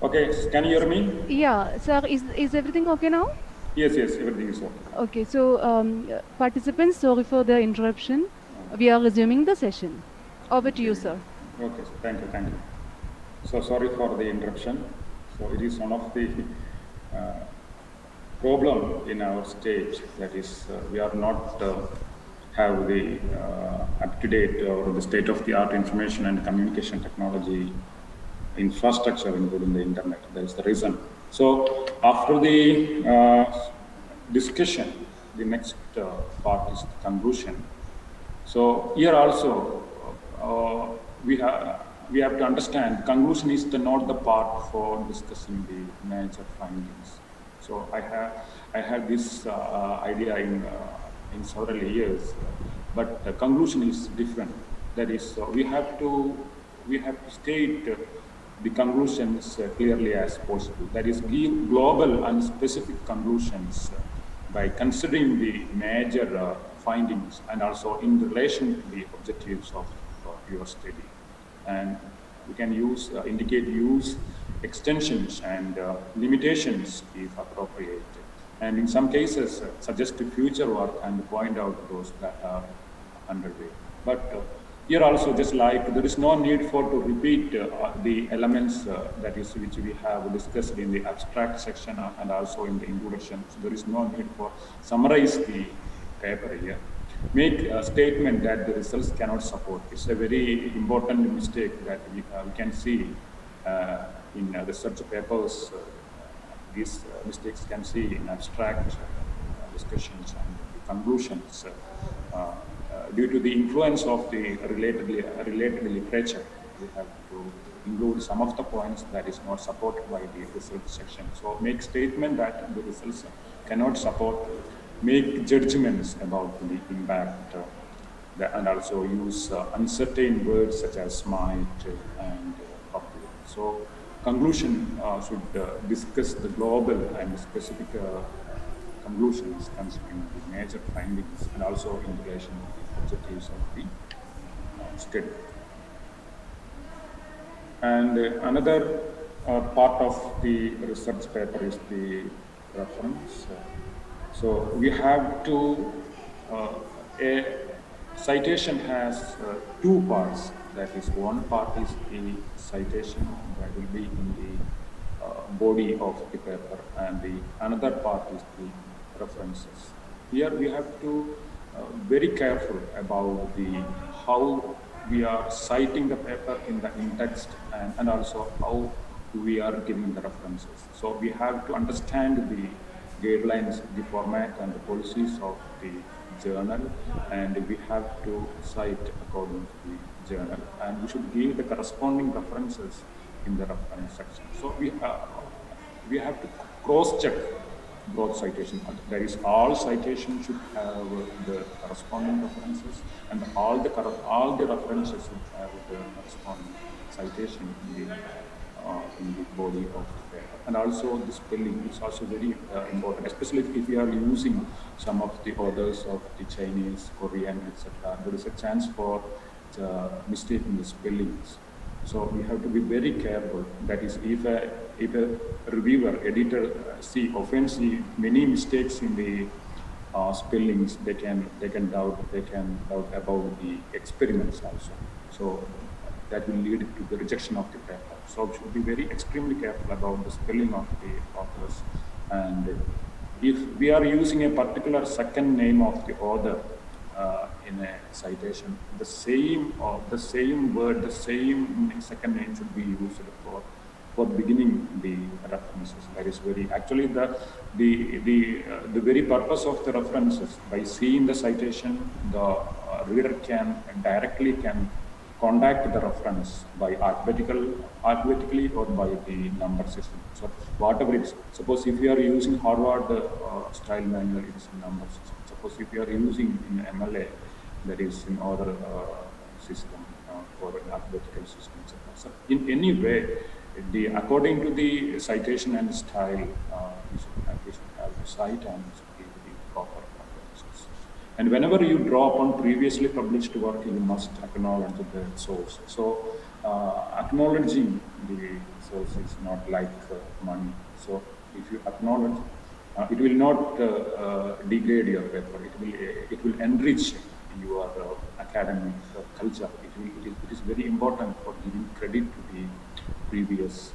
Okay, can you hear me? Yeah, sir, is everything okay now? Yes, everything is okay. Okay, so participants, sorry for the interruption. We are resuming the session. Over to you, Okay, sir. okay, so thank you. So sorry for the interruption. So it is one of the problem in our stage, that is we are not have the up-to-date or the state-of-the-art information and communication technology infrastructure, including the internet. That is the reason. So after the discussion, the next part is the conclusion. So here also we have to understand conclusion is not the part for discussing the major findings. So I had this idea in several years, but the conclusion is different. That is, we have to state the conclusions clearly as possible. That is, give global and specific conclusions by considering the major findings and also in relation to the objectives of your study. And we can use use extensions and limitations if appropriate. And in some cases, suggest future work and point out those that are underway. But here also, just like there is no need for to repeat the elements that is which we have discussed in the abstract section and also in the introduction. So there is no need for summarize the paper here. Make a statement that the results cannot support. It's a very important mistake that we can see in research papers. These mistakes can see in abstract discussions and the conclusions. Due to the influence of the related literature, we have to include some of the points that is not supported by the research section. So make statement that the results cannot support, make judgments about the impact, and also use uncertain words such as might and probably. So conclusion should discuss the global and specific conclusions concerning the major findings and also in relation to the objectives of the study. And another part of the research paper is the reference. So we have to, a citation has two parts. That is, one part is the citation that will be in the body of the paper, and the another part is the references. Here we have to very careful about the how we are citing the paper in text and also how we are giving the references. So we have to understand the guidelines, the format and the policies of the journal, and we have to cite according to the journal, and we should give the corresponding references in the reference section. So we have to cross-check both citations. That is, all citations should have the corresponding references, and all the references should have the corresponding citation in the body of the paper. And also the spelling is also very important, especially if you are using some of the authors of the Chinese, Korean, etc. There is a chance for mistaking the spellings. So we have to be very careful. That is, if a reviewer, editor often see many mistakes in the spellings, they can doubt about the experiments also. So that will lead to the rejection of the paper. So we should be very extremely careful about the spelling of the authors. And if we are using a particular second name of the author in a citation, the same word, the same second name should be used for beginning the references. That is very actually the very purpose of the references. By seeing the citation, the reader can directly contact the reference by alphabetically or by the number system. So whatever it is, suppose if you are using Harvard style manual, it is in number system. Suppose if you are using in MLA, that is in other system or alphabetical system, etc. So in any way, according to the citation and style, we should have to cite and give the proper references. And whenever you draw upon previously published work, you must acknowledge the source. So acknowledging the source is not like money. So if you acknowledge, it will not degrade your paper. It will enrich your academic culture. It is very important for giving credit to the previous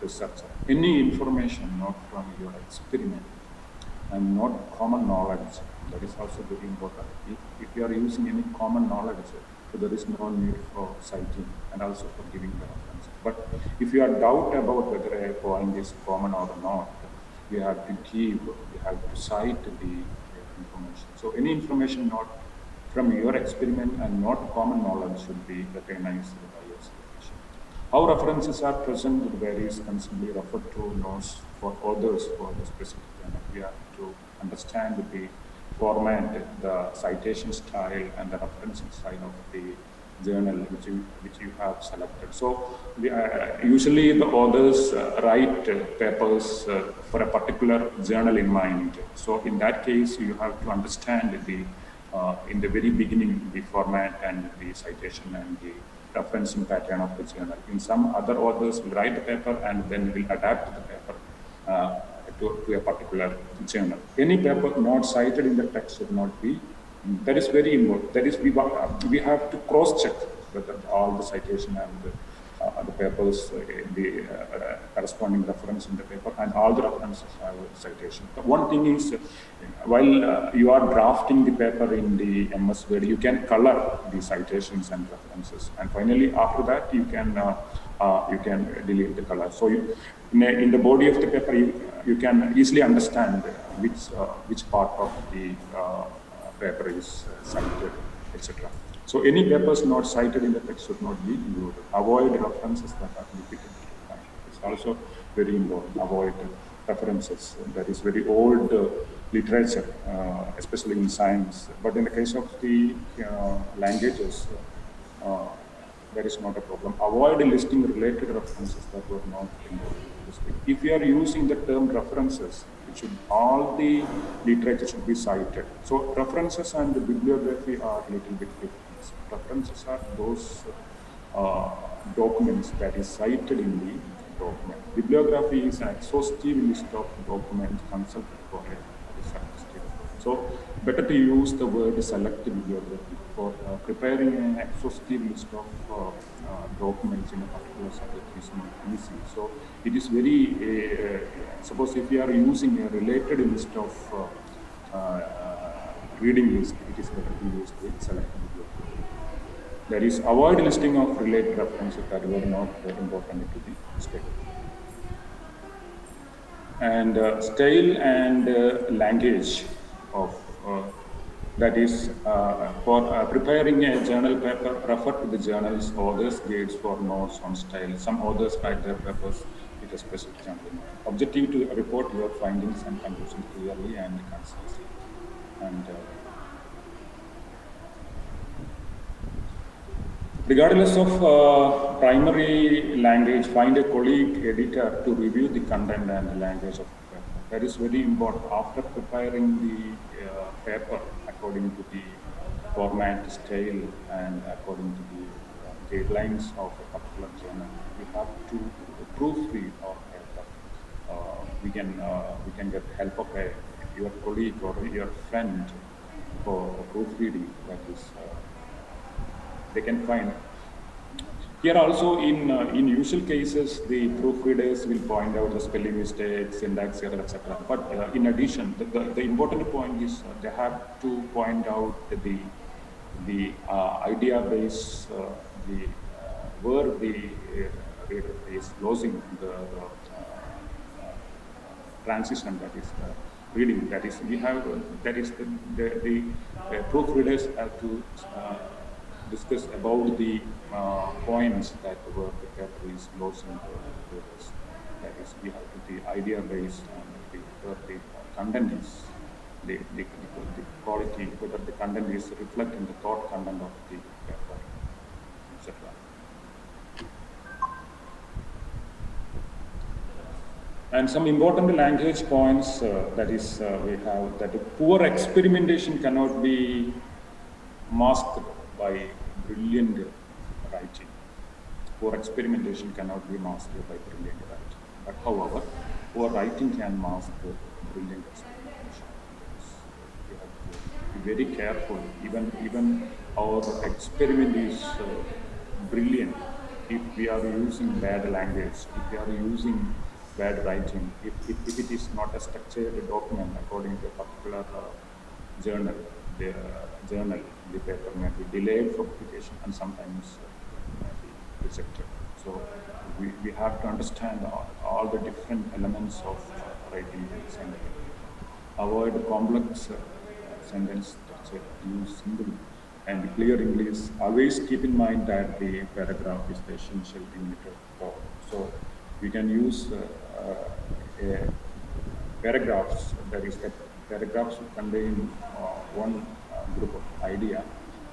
researcher. Any information not from your experiment and not common knowledge, that is also very important. If you are using any common knowledge, so there is no need for citing and also for giving the reference. But if you are doubt about whether a point is common or not, you have to cite the information. So any information not from your experiment and not common knowledge should be recognized by your citation. How references are present varies and simply refer to notes for others for the specific journal. We have to understand the format, the citation style, and the referencing style of the journal which you have selected. So usually the authors write papers for a particular journal in mind. So in that case, you have to understand in the very beginning the format and the citation and the referencing pattern of the journal. In some other authors will write the paper and then will adapt the paper to a particular journal. Any paper not cited in the text should not be. That is very important. That is, we have to cross-check whether all the citation and the papers, the corresponding reference in the paper, and all the references have citation. But one thing is, while you are drafting the paper in the MS Word, you can color the citations and references, and finally after that you can delete the color. So in the body of the paper, you can easily understand which part of the paper is cited, etc. So any papers not cited in the text should not be used. Avoid references that are difficult to find. It's also very important. Avoid references that is very old literature, especially in science. But in the case of the languages, that is not a problem. Avoid listing related references that were not in this book. If you are using the term references, all the literature should be cited. So references and the bibliography are a little bit different. References are those documents that is cited in the document. Bibliography is an exhaustive list of documents consulted for a research. So better to use the word selected bibliography for preparing an exhaustive list of documents in a particular subject is not easy. So it is very, suppose if you are using a related list of reading list, it is better to use the selected bibliography. That is, avoid listing of related references that were not important to the study. And style and language of that is, for preparing a journal paper, refer to the journal's authors' guides for notes on style. Some authors write their papers with a specific journal. Objective to report your findings and conclusions clearly and concisely. And regardless of primary language, find a colleague editor to review the content and the language of the paper. That is very important. After preparing the paper according to the format, style, and according to the guidelines of a particular journal, we have to proofread our paper. We can get help of your colleague or your friend for proofreading. That is, they can find. Here also, in usual cases, the proofreaders will point out the spelling mistakes, syntax error, etc. But in addition, the important point is they have to point out the idea base, where the reader is losing the transition, that is reading. That is, the proofreaders have to discuss about the points that the paper is losing the readers. That is, we have the idea base and the content is the quality, whether the content is reflecting the thought content of the paper, etc. And some important language points that is, we have that poor experimentation cannot be masked by brilliant writing. poor experimentation cannot be mastered by brilliant writing. But however, poor writing can mask brilliant experimentation. We have to be very careful. Even our experiment is brilliant. If we are using bad language, if we are using bad writing, if it is not a structured document according to a particular journal, the paper may be delayed for publication and sometimes may be rejected. So we have to understand all the different elements of writing and avoid complex sentence structure, use simple and clear English. Always keep in mind that the paragraph is the essential limiter for. So we can use a paragraphs, that is, paragraphs contain one group of idea,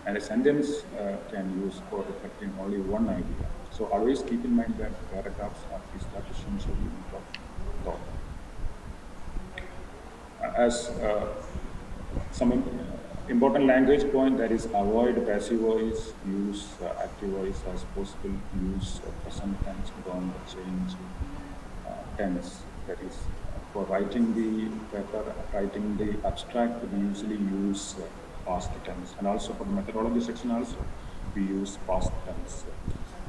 and a sentence can use for reflecting only one idea. So always keep in mind that paragraphs is the essential unit of thought. As some important language point, that is avoid passive voice, use active voice as possible, use present tense, don't change tense. That is, for writing the paper, writing the abstract, we usually use past tense. And also for the methodology section also, we use past tense.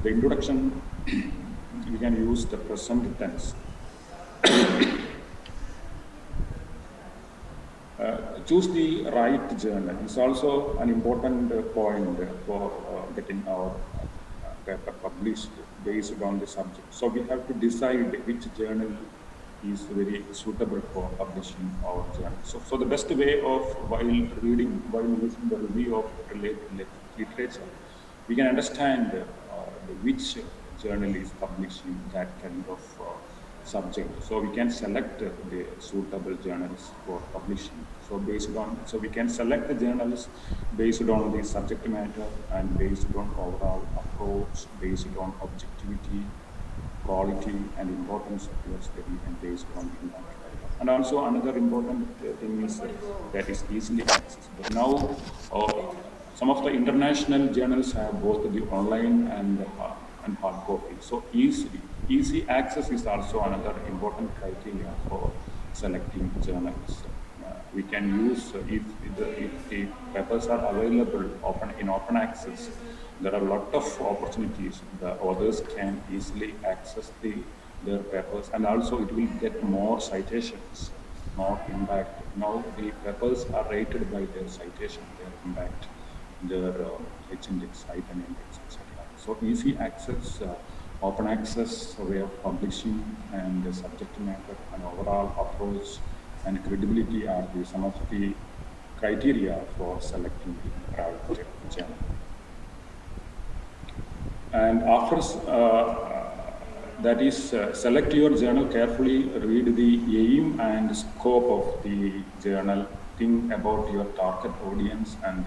The introduction, we can use the present tense. Choose the right journal. It's also an important point for getting our paper published based on the subject. So we have to decide which journal is very suitable for publishing our journal. So the best way of, while using the review of related literature, we can understand which journal is publishing that kind of subject. So we can select the suitable journals for publishing. So we can select the journals based on the subject matter and based on overall approach, based on objectivity, quality and importance of your study, and based on impact. And also another important thing is that is easily accessible. Now, some of the international journals have both the online and hard copy. So easy access is also another important criteria for selecting journals. We can use, if the papers are available in open access, there are a lot of opportunities. The authors can easily access their papers, and also it will get more citations, more impact. Now the papers are rated by their citation, their impact, their H-index, item index, etc. So easy access, open access way of publishing, and the subject matter and overall approach and credibility are some of the criteria for selecting the right journal. And after select your journal carefully, read the aim and scope of the journal, think about your target audience and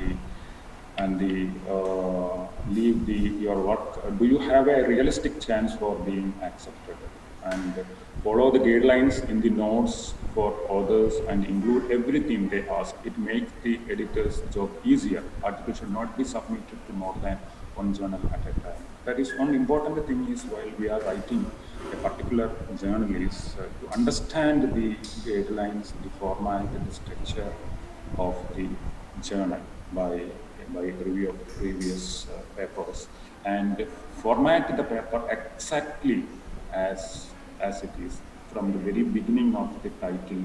leave your work. Do you have a realistic chance for being accepted? And follow the guidelines in the notes for authors and include everything they ask. It makes the editor's job easier. Article should not be submitted to more than one journal at a time. That is one important thing is, while we are writing a particular journal, is to understand the guidelines, the format, and the structure of the journal by review of previous papers, and format the paper exactly as it is, from the very beginning of the title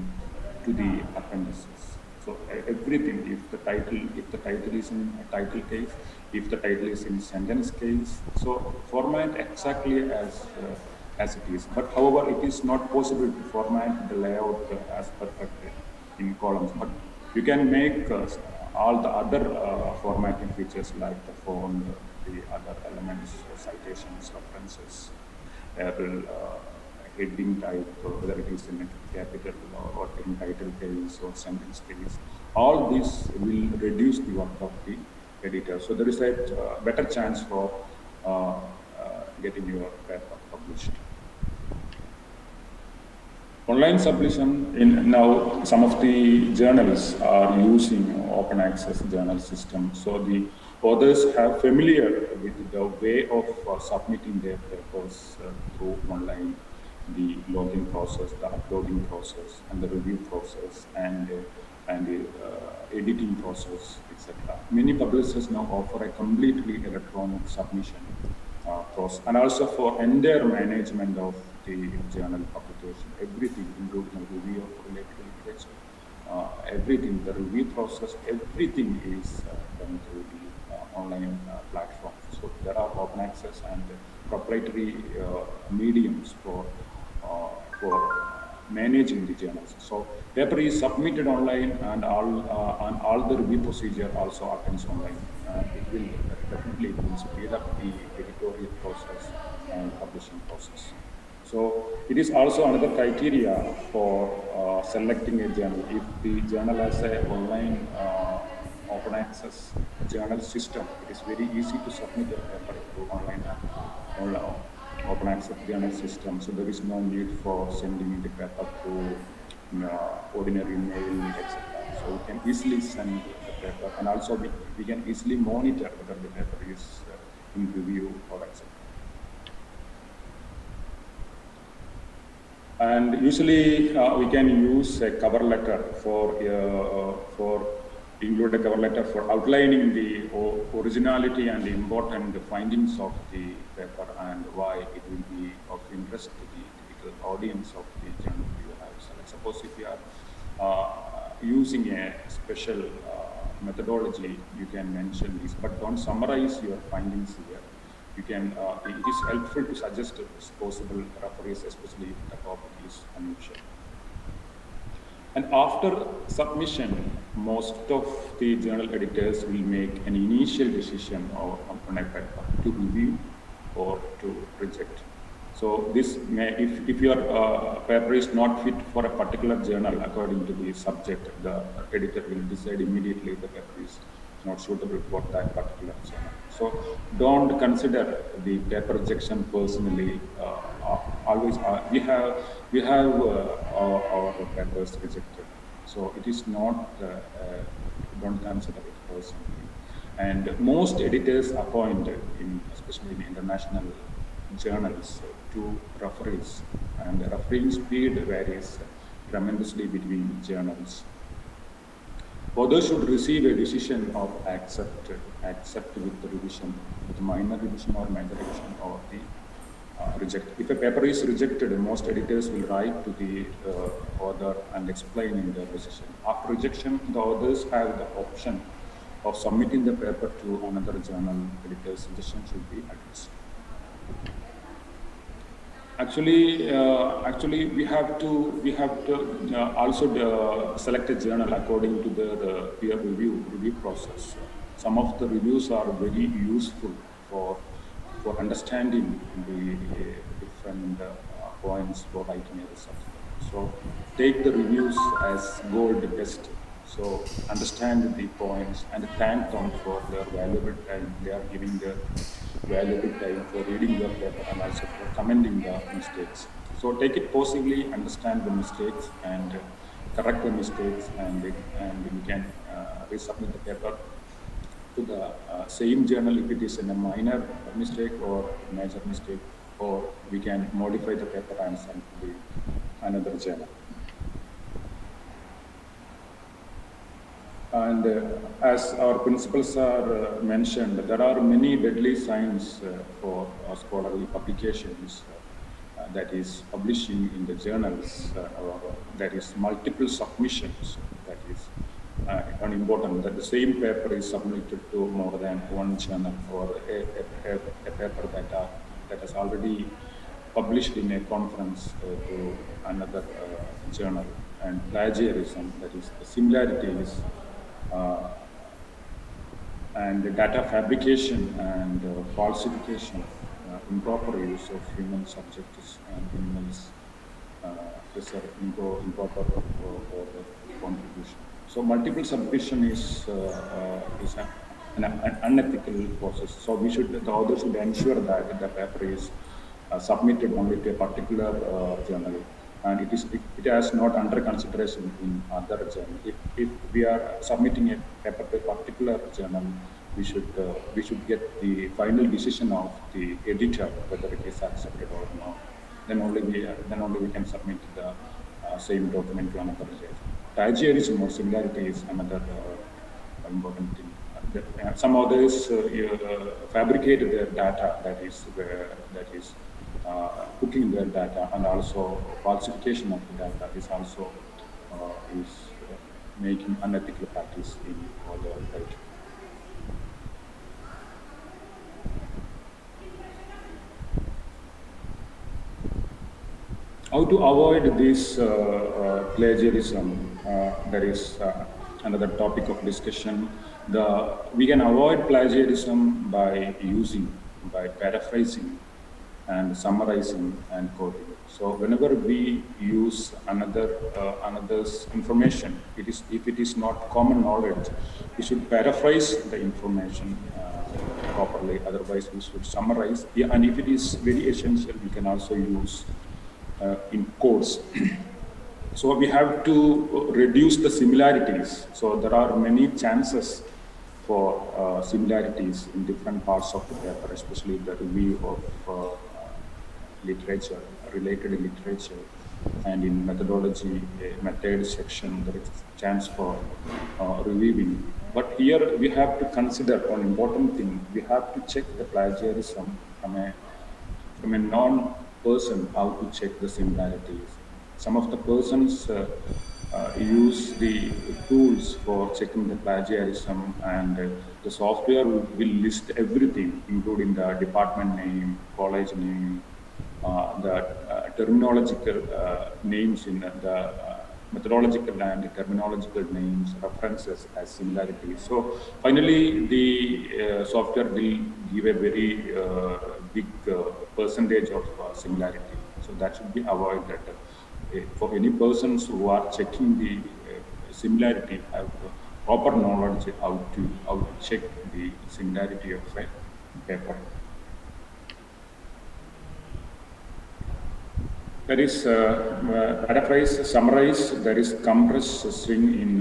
to the appendices. So everything, if the title is in a title case, if the title is in sentence case, so format exactly as it is. But however, it is not possible to format the layout as perfect in columns. But you can make all the other formatting features like the font, the other elements, citations, references, heading type, whether it is in a capital or in title case or sentence case. All this will reduce the work of the editor. So there is a better chance for getting your paper published. Online submission, some of the journals are using open access journal system. So the Authors have familiar with the way of submitting their papers through online, the login process, the uploading process, and the review process, and the editing process, etc. Many publishers now offer a completely electronic submission process, and also for entire management of the journal publication, everything, including the review of related literature, everything, the review process, everything is done through the online platform. So there are open access and proprietary mediums for managing the journals. So paper is submitted online, and all the review procedure also happens online. It will definitely speed up the editorial process and publishing process. So it is also another criteria for selecting a journal. If the journal has a online open access journal system, it is very easy to submit a paper through online open access journal system. So there is no need for sending the paper through ordinary mail, etc. So we can easily send the paper, and also we can easily monitor whether the paper is in review or etc. And usually we can use a cover letter for include a cover letter for outlining the originality and the important findings of the paper and why it will be of interest to the typical audience of the journal you have. So let's suppose if you are using a special methodology, you can mention this, but don't summarize your findings here. You can, it is helpful to suggest possible referees, especially if the topic is unusual. And after submission, most of the journal editors will make an initial decision on a paper to review or to reject. So this may, if your paper is not fit for a particular journal according to the subject, the editor will decide immediately the paper is not suitable for that particular journal. So don't consider the paper rejection personally. Always we have our papers rejected. So it is not, don't consider it personally. And most editors appointed, especially in international journals, to referees, and the refereeing speed varies tremendously between journals. Authors should receive a decision of accept with the revision, with minor revision or major revision, or the reject. If a paper is rejected, most editors will write to the author and explain in their decision. After rejection, the authors have the option of submitting the paper to another journal. Editor's suggestion should be addressed. Actually, we have to also select a journal according to the peer review process. Some of the reviews are very useful for understanding the different points for writing a research. So take the reviews as gold best. So understand the points and thank them for their valuable time. They are giving their valuable time for reading your paper and also for commenting the mistakes. So take it positively, understand the mistakes and correct the mistakes, and you can resubmit the paper to the same journal if it is in a minor mistake or major mistake, or we can modify the paper and send to the another journal. And as our principles are mentioned, there are many deadly signs for scholarly publications, that is publishing in the journals, or there is multiple submissions, that is unimportant, that the same paper is submitted to more than one journal, or a paper that has already published in a conference to another journal, and plagiarism, that is the similarities, and data fabrication and falsification, improper use of human subjects and animals, improper or contribution. So multiple submission is an unethical process. So the author should ensure that the paper is submitted only to a particular journal, and it has not under consideration in other journal. If we are submitting a paper to a particular journal, we should get the final decision of the editor whether it is accepted or not. Then only we can submit the same document to another judge. Plagiarism or similarity is another important thing. Some others fabricate their data, that is cooking their data, and also falsification of the data is also making unethical practice in all the right. How to avoid this plagiarism? That is another topic of discussion. We can avoid plagiarism by paraphrasing and summarizing and quoting. So whenever we use another's information, if it is not common knowledge, we should paraphrase the information properly. Otherwise, we should summarize. Yeah, and if it is very essential, we can also use in quotes. So we have to reduce the similarities. So there are many chances for similarities in different parts of the paper, especially the review of literature, related literature, and in methodology, method section, there is a chance for reviewing. But here we have to consider one important thing. We have to check the plagiarism from a non-person, how to check the similarities. Some of the persons use the tools for checking the plagiarism, and the software will list everything, including the department name, college name, the terminological names in the methodological and terminological names, references as similarities. So finally, the software will give a very big percentage of similarity. So that should be avoided. For any persons who are checking the similarity, have proper knowledge how to check the similarity of a paper. There is paraphrase, summarize, there is compress, string in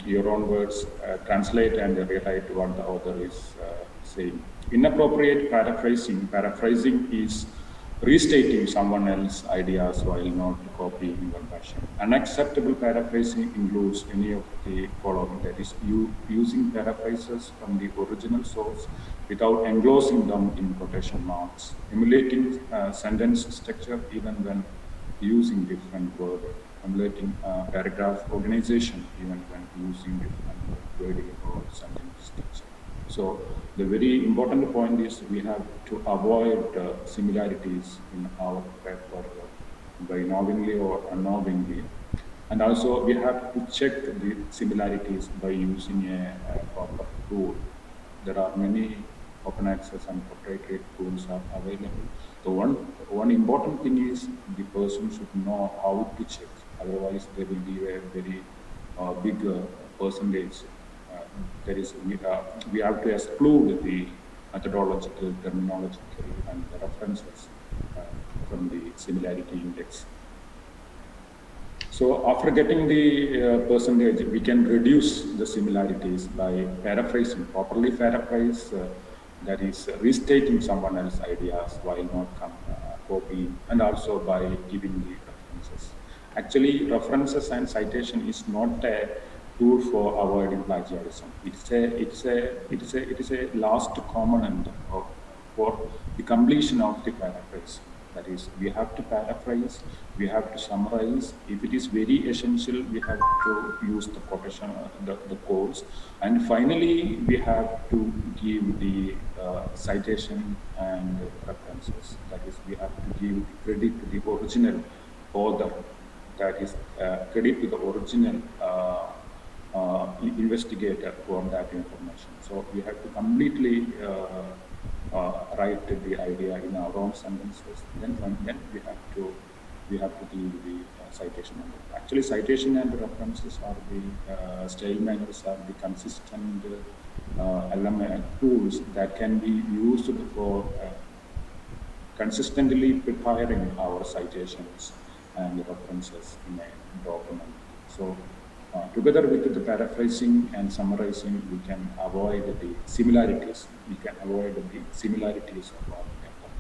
your own words, translate and rewrite what the author is saying. Inappropriate paraphrasing is restating someone else's ideas while not copying one version. Unacceptable paraphrasing includes any of the following: that is, using paraphrases from the original source without engrossing them in quotation marks, emulating sentence structure even when using different words, emulating paragraph organization even when using different wording or sentence structure. So the very important point is we have to avoid similarities in our paper by knowingly or unknowingly. And also we have to check the similarities by using a proper tool. There are many open access and proprietary tools are available. So one important thing is the person should know how to check. Otherwise, they will give a very big percentage. There is we have to exclude the methodological, terminological, and the references from the similarity index. So after getting the percentage, we can reduce the similarities by paraphrasing, properly paraphrase, that is restating someone else's ideas while not copying, and also by giving the references. Actually, references and citation is not a tool for avoiding plagiarism. It is a last component for the completion of the paraphrase. That is, we have to paraphrase, we have to summarize. If it is very essential, we have to use the quotation, the quotes, and finally we have to give the citation and references. That is, we have to give credit to the original author. That is, credit to the original investigator for that information. So we have to completely write the idea in our own sentences. Then we have to give the citation. Actually, citation and references are the style manuals are the consistent element tools that can be used for consistently preparing our citations and references in a document. So together with the paraphrasing and summarizing, we can avoid the similarities. We can avoid the similarities of our paper.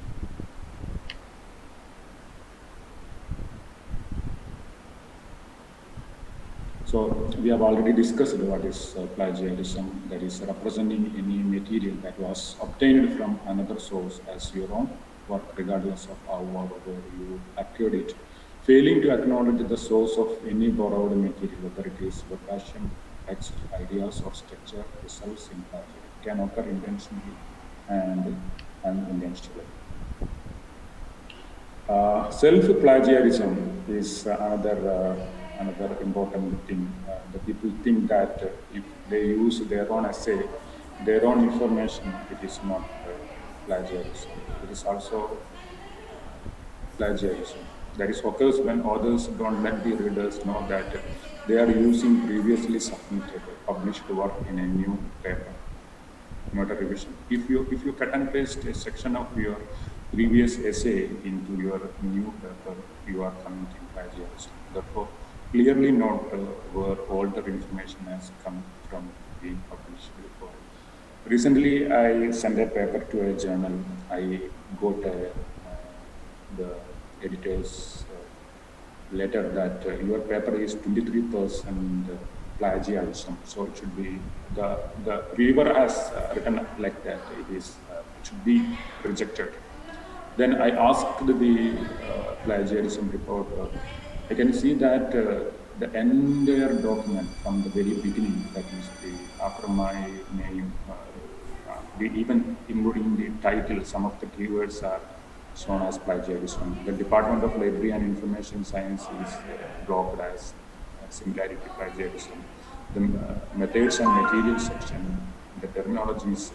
So we have already discussed what is plagiarism, that is representing any material that was obtained from another source as your own work, regardless of how or where you acquired it. Failing to acknowledge the source of any borrowed material, whether it is verbatim, text, ideas, or structure, results in plagiarism. It can occur intentionally and unintentionally. Self-plagiarism is another important thing. The people think that if they use their own essay, their own information, it is not plagiarism. It is also plagiarism. That is occurs when authors don't let the readers know that they are using previously submitted, published work in a new paper, not a revision. If you cut and paste a section of your previous essay into your new paper, you are committing plagiarism. Therefore, clearly note where older information has come from being published before. Recently, I sent a paper to a journal. I got the editor's letter that your paper is 23% plagiarism, so it should be the reviewer has written like that. It should be rejected. Then I asked the plagiarism reporter. I can see that the entire document from the very beginning, that is after my name, even including the title, some of the keywords are shown as plagiarism. The Department of Library and Information Science is blocked as similarity plagiarism. The methods and materials section, the terminologies,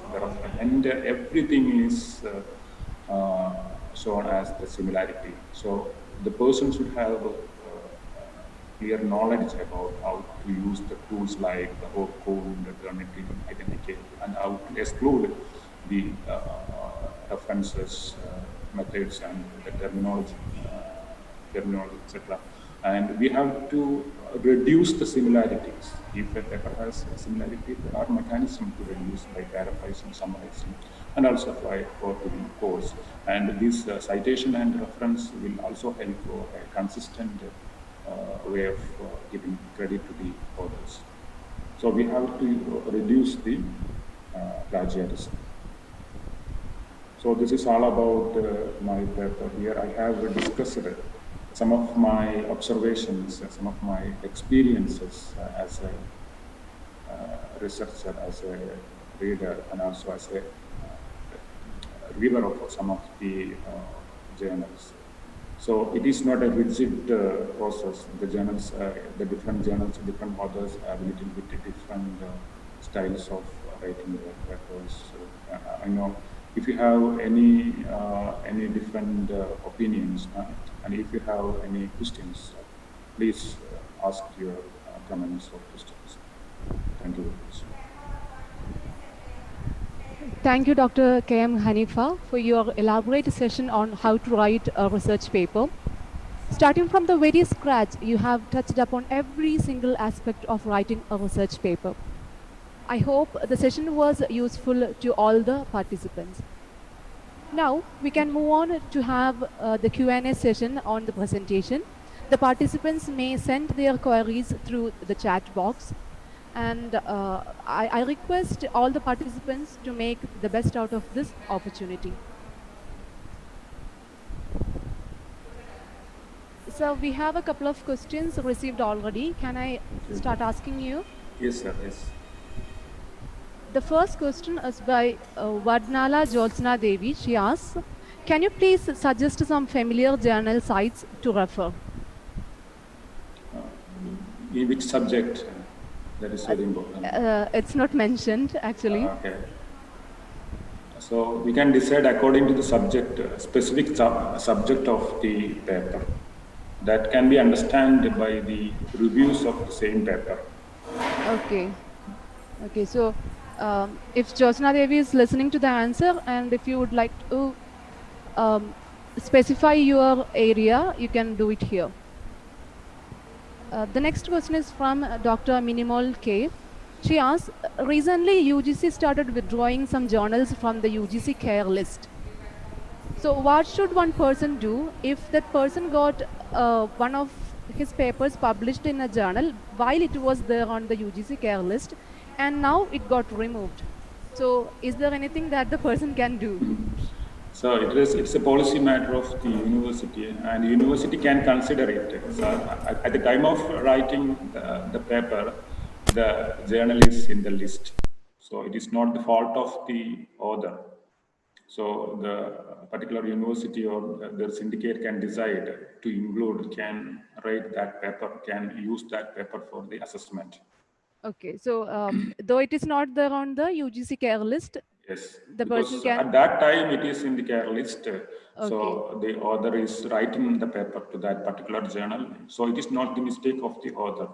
and everything is shown as the similarity. So the person should have clear knowledge about how to use the tools like the code, the Turnitin, Identicate, and how to exclude the references, methods, and the terminology, etc. And we have to reduce the similarities. If a paper has a similarity, there are mechanisms to reduce by paraphrasing, summarizing, and also for the course. And this citation and reference will also help for a consistent way of giving credit to the authors. So we have to reduce the plagiarism. So this is all about my paper. Here I have discussed some of my observations, some of my experiences as a researcher, as a reader, and also as a reviewer of some of the journals. So it is not a rigid process. The journals, the different journals, different authors have a little bit different styles of writing their papers. I know if you have any different opinions, and if you have any questions, please ask your comments or questions. Thank you very much. Thank you, Dr. K.M Haneefa, for your elaborate session on how to write a research paper. Starting from the very scratch, you have touched upon every single aspect of writing a research paper. I hope the session was useful to all the participants. Now, we can move on to have the Q&A session on the presentation. The participants may send their queries through the chat box. And I request all the participants to make the best out of this opportunity. So we have a couple of questions received already. Can I start asking you? Yes, sir. Yes. The first question is by Vadnala Jyotsna Devi. She asks, can you please suggest some familiar journal sites to refer? In which subject? That is very important. It's not mentioned, actually. Okay. So we can decide according to the subject, specific subject of the paper. That can be understood by the reviews of the same paper. Okay. Okay. So if Jyotsna Devi is listening to the answer, and if you would like to specify your area, you can do it here. The next question is from Dr. Minimol K. She asks, recently UGC started withdrawing some journals from the UGC care list. So what should one person do if that person got one of his papers published in a journal while it was there on the UGC care list and now it got removed? So is there anything that the person can do? So it's a policy matter of the university, and university can consider it. So at the time of writing the paper, the journal is in the list. So it is not the fault of the author. So the particular university or the syndicate can decide to include, can write that paper, can use that paper for the assessment. Okay, so though it is not there on the UGC care list, Yes, the person because can. at that time it is in the care list. Okay. So the author is writing the paper to that particular journal. So it is not the mistake of the author.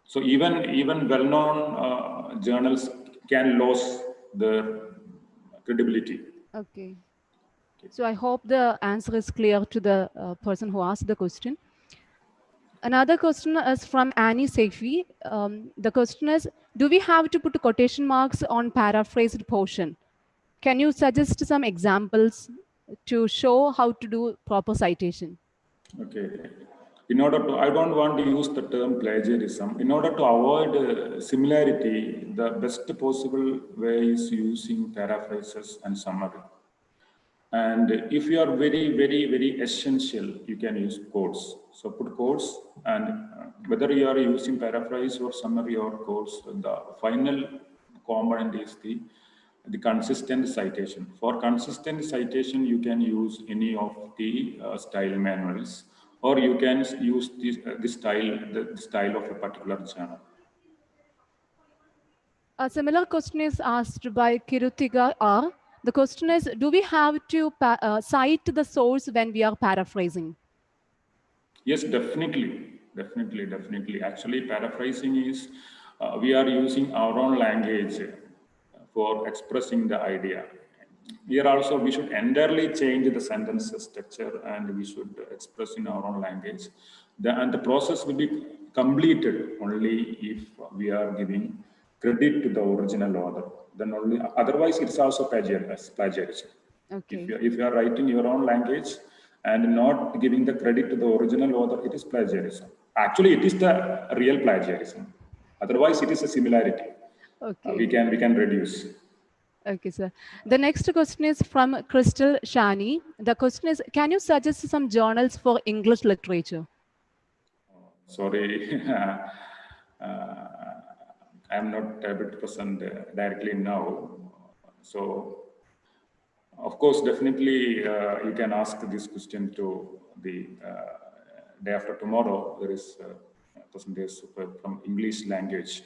So even well-known journals can lose their credibility. Okay. So I hope the answer is clear to the person who asked the question. Another question is from Annie Saifi. The question is, do we have to put quotation marks on paraphrased portion? Can you suggest some examples to show how to do proper citation? Okay. In order to, I don't want to use the term plagiarism. In order to avoid similarity, the best possible way is using paraphrases and summary. And if you are very essential, you can use quotes. So put quotes, and whether you are using paraphrase or summary or quotes, the final component is the consistent citation. For consistent citation, you can use any of the style manuals, or you can use the style of a particular journal. A similar question is asked by Kirutiga R. The question is, do we have to cite the source when we are paraphrasing? Yes, definitely. Actually, paraphrasing is, we are using our own language for expressing the idea. Here also, we should entirely change the sentence structure and we should express in our own language. And the process will be completed only if we are giving credit to the original author. Then only, otherwise it's also plagiarism. Okay. If you are writing your own language and not giving the credit to the original author, it is plagiarism. Actually, it is the real plagiarism. Otherwise, it is a similarity. Okay. We can reduce. Okay, sir. The next question is from Crystal Shani. The question is, can you suggest some journals for English literature? Sorry, I'm not able to present directly now. So, of course, definitely you can ask this question to the day after tomorrow. There is a presentation from English language.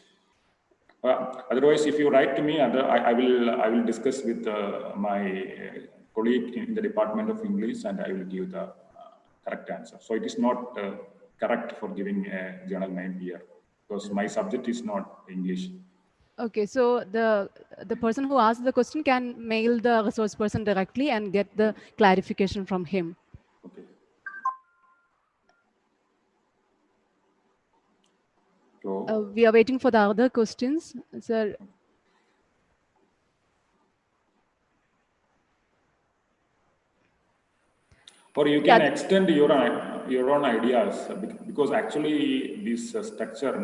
Otherwise, if you write to me, I will discuss with my colleague in the Department of English, and I will give the correct answer. So it is not correct for giving a journal name here because my subject is not English. Okay, so the person who asked the question can mail the resource person directly and get the clarification from him. Okay. So We are waiting for the other questions, sir. or you can extend your own ideas because actually this structure,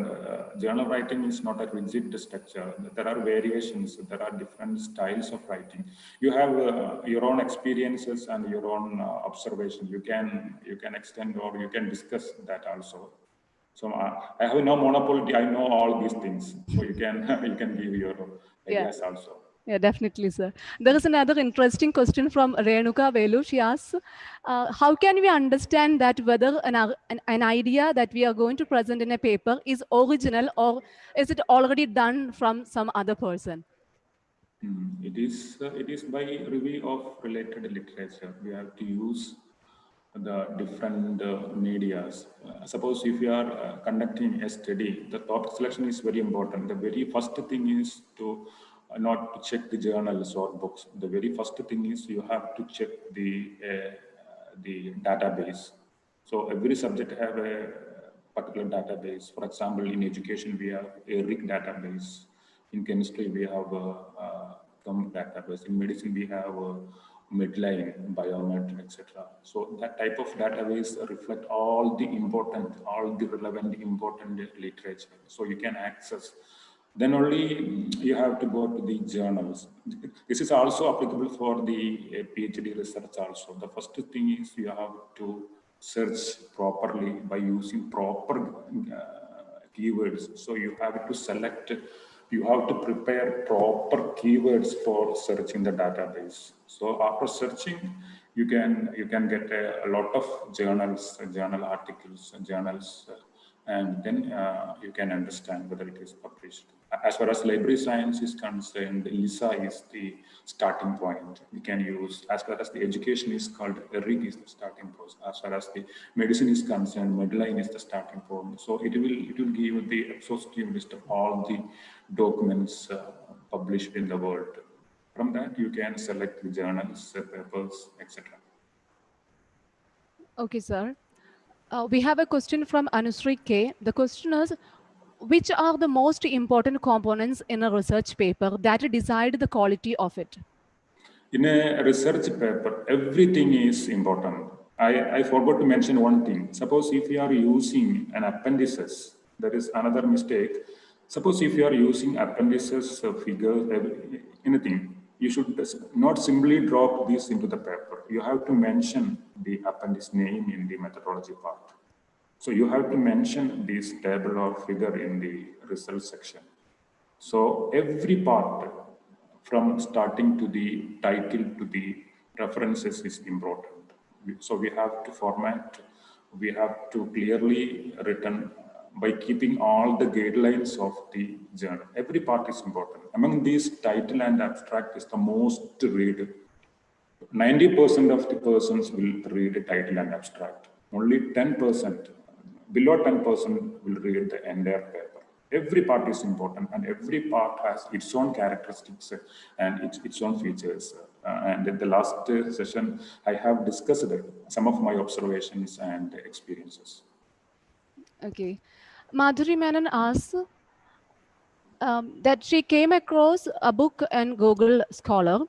journal writing is not a rigid structure. There are variations, there are different styles of writing. You have your own experiences and your own observation. You can extend or you can discuss that also. So I have no monopoly. I know all these things. So you can give your ideas also. Yeah, definitely, sir. There is another interesting question from Renuka Velu. She asks, how can we understand that whether an idea that we are going to present in a paper is original or is it already done from some other person? It is by review of related literature. We have to use the different medias. Suppose if you are conducting a study, the topic selection is very important. The very first thing is to not to check the journals or books. The very first thing is you have to check the database. So every subject have a particular database. For example, in education, we have a RIC database. In chemistry, we have a COM database. In medicine, we have a Medline, Biomed, etc. So that type of database reflect all the relevant, important literature. So you can access. Then only you have to go to the journals. This is also applicable for the PhD research also. The first thing is you have to search properly by using proper keywords. So you have to select, you have to prepare proper keywords for searching the database. So after searching, you can get a lot of journals, journal articles, journals, and then you can understand whether it is published. As far as library science is concerned, LISA is the starting point. We can use, as far as the education is called, RIG is the starting point. As far as the medicine is concerned, Medline is the starting point. So it will give you the exhaustive list of all the documents published in the world. From that, you can select the journals, papers, etc. Okay, sir. We have a question from Anusri K. The question is, which are the most important components in a research paper that decide the quality of it? In a research paper, everything is important. I forgot to mention one thing. Suppose if you are using an appendices, there is another mistake. Suppose if you are using appendices, figures, anything, you should not simply drop this into the paper. You have to mention the appendix name in the methodology part. So you have to mention this table or figure in the result section. So every part, from starting to the title to the references, is important. So we have to format, we have to clearly written by keeping all the guidelines of the journal. Every part is important. Among these, title and abstract is the most read. 90% of the persons will read a title and abstract. Only 10%, below 10% will read the entire paper. Every part is important, and every part has its own characteristics and its own features. And in the last session, I have discussed some of my observations and experiences. Okay. Madhuri Menon asks that she came across a book in Google Scholar,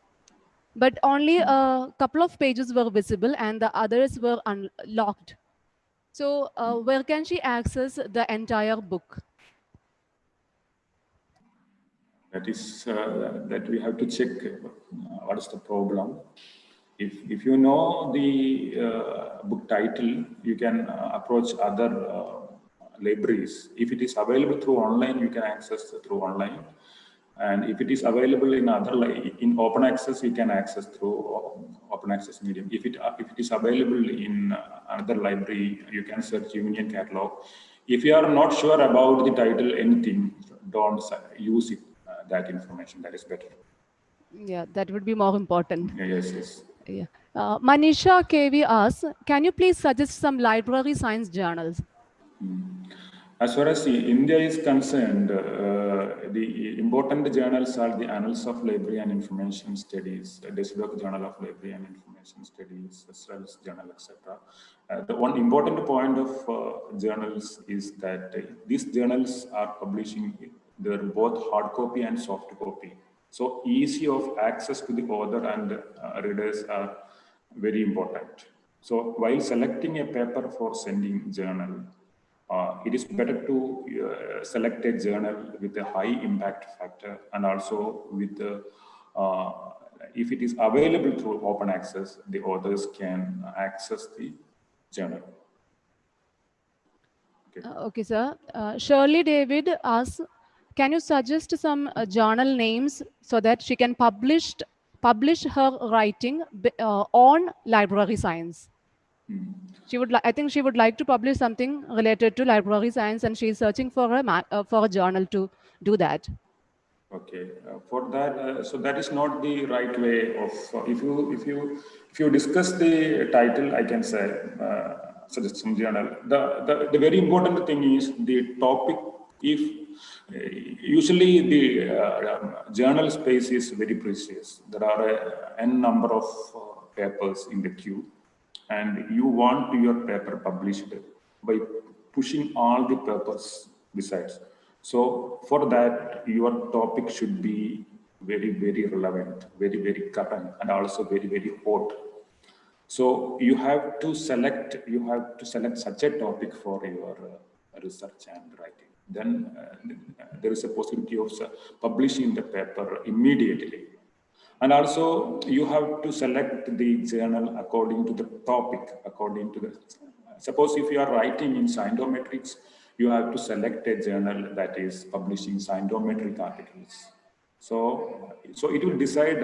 but only a couple of pages were visible and the others were unlocked. So where can she access the entire book? That is that we have to check what is the problem. If you know the book title, you can approach other libraries. If it is available through online, you can access through online. And if it is available in in open access, you can access through open access medium. If it is available in another library, you can search Union Catalog. If you are not sure about the title, anything, don't use it. That information, that is better. Yeah, that would be more important. Yes. Yeah. Manisha KV asks, can you please suggest some library science journals? As far as India is concerned, the important journals are the Annals of Library and Information Studies, Desbrook Journal of Library and Information Studies, Wells Journal, etc. The one important point of journals is that these journals are publishing, they're both hard copy and soft copy. So easy of access to the author and readers are very important. So while selecting a paper for sending journal, it is better to select a journal with a high impact factor, and also with if it is available through open access, the authors can access the journal. Okay, sir. Shirley David asks, can you suggest some journal names so that she can publish her writing on library science? I think she would like to publish something related to library science, and she is searching for a journal to do that. Okay, for that, so that is not the right way of. If you discuss the title, I can say suggest some journal. The very important thing is the topic. If usually the journal space is very precious, there are n number of papers in the queue, and you want your paper published by pushing all the papers besides. So for that, your topic should be very, very relevant, very, very current, and also very, very hot. So you have to select such a topic for your research and writing. Then there is a possibility of publishing the paper immediately. And also you have to select the journal according to the topic, suppose if you are writing in scientometrics, you have to select a journal that is publishing scientometric articles. So it will decide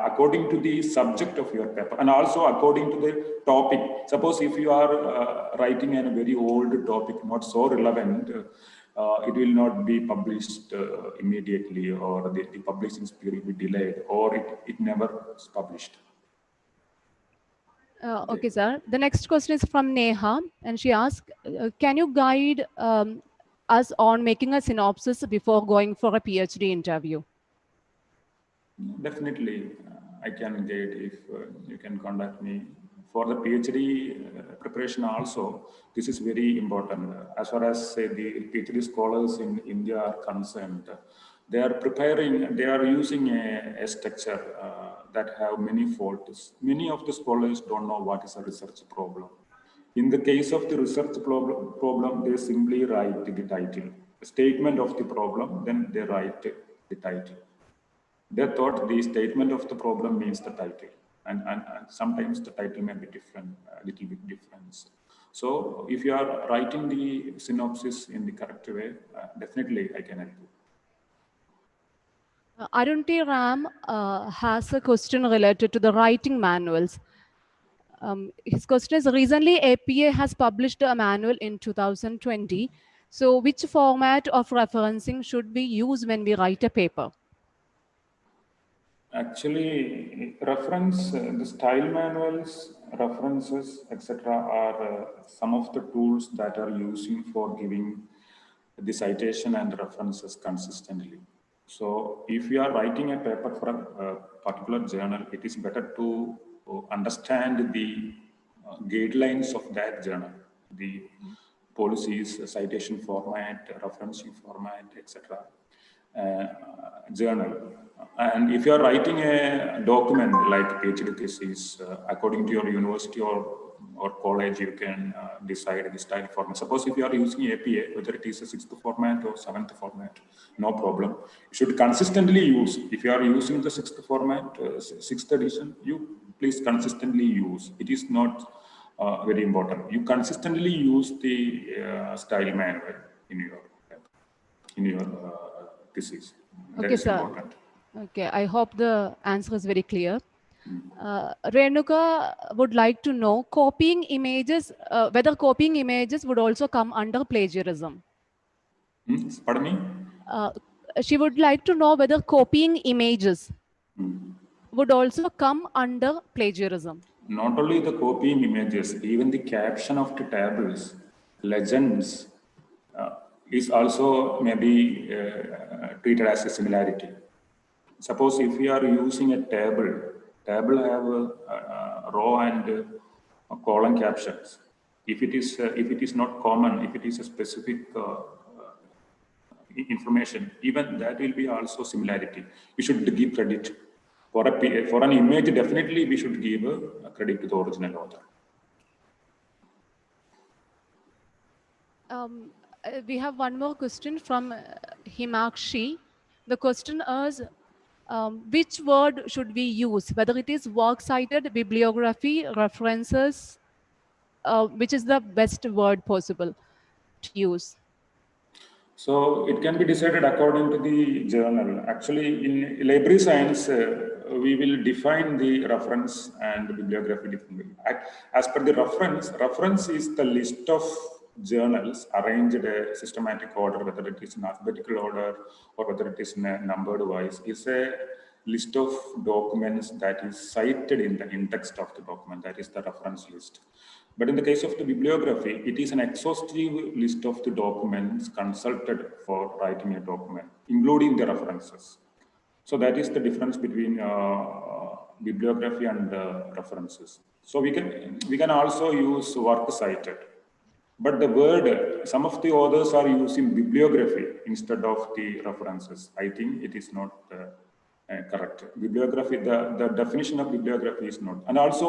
according to the subject of your paper and also according to the topic. Suppose if you are writing a very old topic, not so relevant, it will not be published immediately, or the publishing speed will be delayed, or it never is published. Okay, sir. The next question is from Neha, and she asked, can you guide us on making a synopsis before going for a PhD interview? Definitely, I can guide if you can contact me. For the PhD preparation also, this is very important. As far as the PhD scholars in India are concerned, they are using a structure that have many faults. Many of the scholars don't know what is a research problem. In the case of the research problem, they simply write the title, a statement of the problem, then they write the title. They thought the statement of the problem means the title, and sometimes the title may be different, a little bit different. So if you are writing the synopsis in the correct way, definitely I can help you. Arunti Ram has a question related to the writing manuals. His question is, recently APA has published a manual in 2020. So which format of referencing should we use when we write a paper? Actually, the style manuals, references, etc. are some of the tools that are using for giving the citation and references consistently. So if you are writing a paper for a particular journal, it is better to understand the guidelines of that journal, the policies, citation format, referencing format, etc. Journal. And if you are writing a document like PhD thesis, according to your university or college, you can decide the style format. Suppose if you are using APA, whether it is a 6th format or 7th format, no problem. You should consistently use. If you are using the 6th format, 6th edition, you please consistently use. It is not very important. You consistently use the style manual in your thesis. That Okay, is sir. important. Okay, I hope the answer is very clear. Renuka would like to know copying images, whether copying images would also come under plagiarism. Pardon me? She would like to know whether copying images would also come under plagiarism. Not only the copying images, even the caption of the tables, legends, is also maybe treated as a similarity. Suppose if we are using a table have row and column captions. If it is not common, if it is a specific information, even that will be also similarity. We should give credit for an image. Definitely, we should give credit to the original author. We have one more question from Himakshi. The question is, which word should we use? Whether it is works cited, bibliography, references, which is the best word possible to use? So it can be decided according to the journal. Actually, in library science, we will define the reference and the bibliography differently. As per the reference is the list of journals arranged in a systematic order, whether it is in alphabetical order or whether it is in a numbered wise. It's a list of documents that is cited in the in-text of the document. That is the reference list. But in the case of the bibliography, it is an exhaustive list of the documents consulted for writing a document, including the references. So that is the difference between bibliography and references. So we can also use work cited. But the word, some of the authors are using bibliography instead of the references. I think it is not correct. Bibliography, the definition of bibliography is not. And also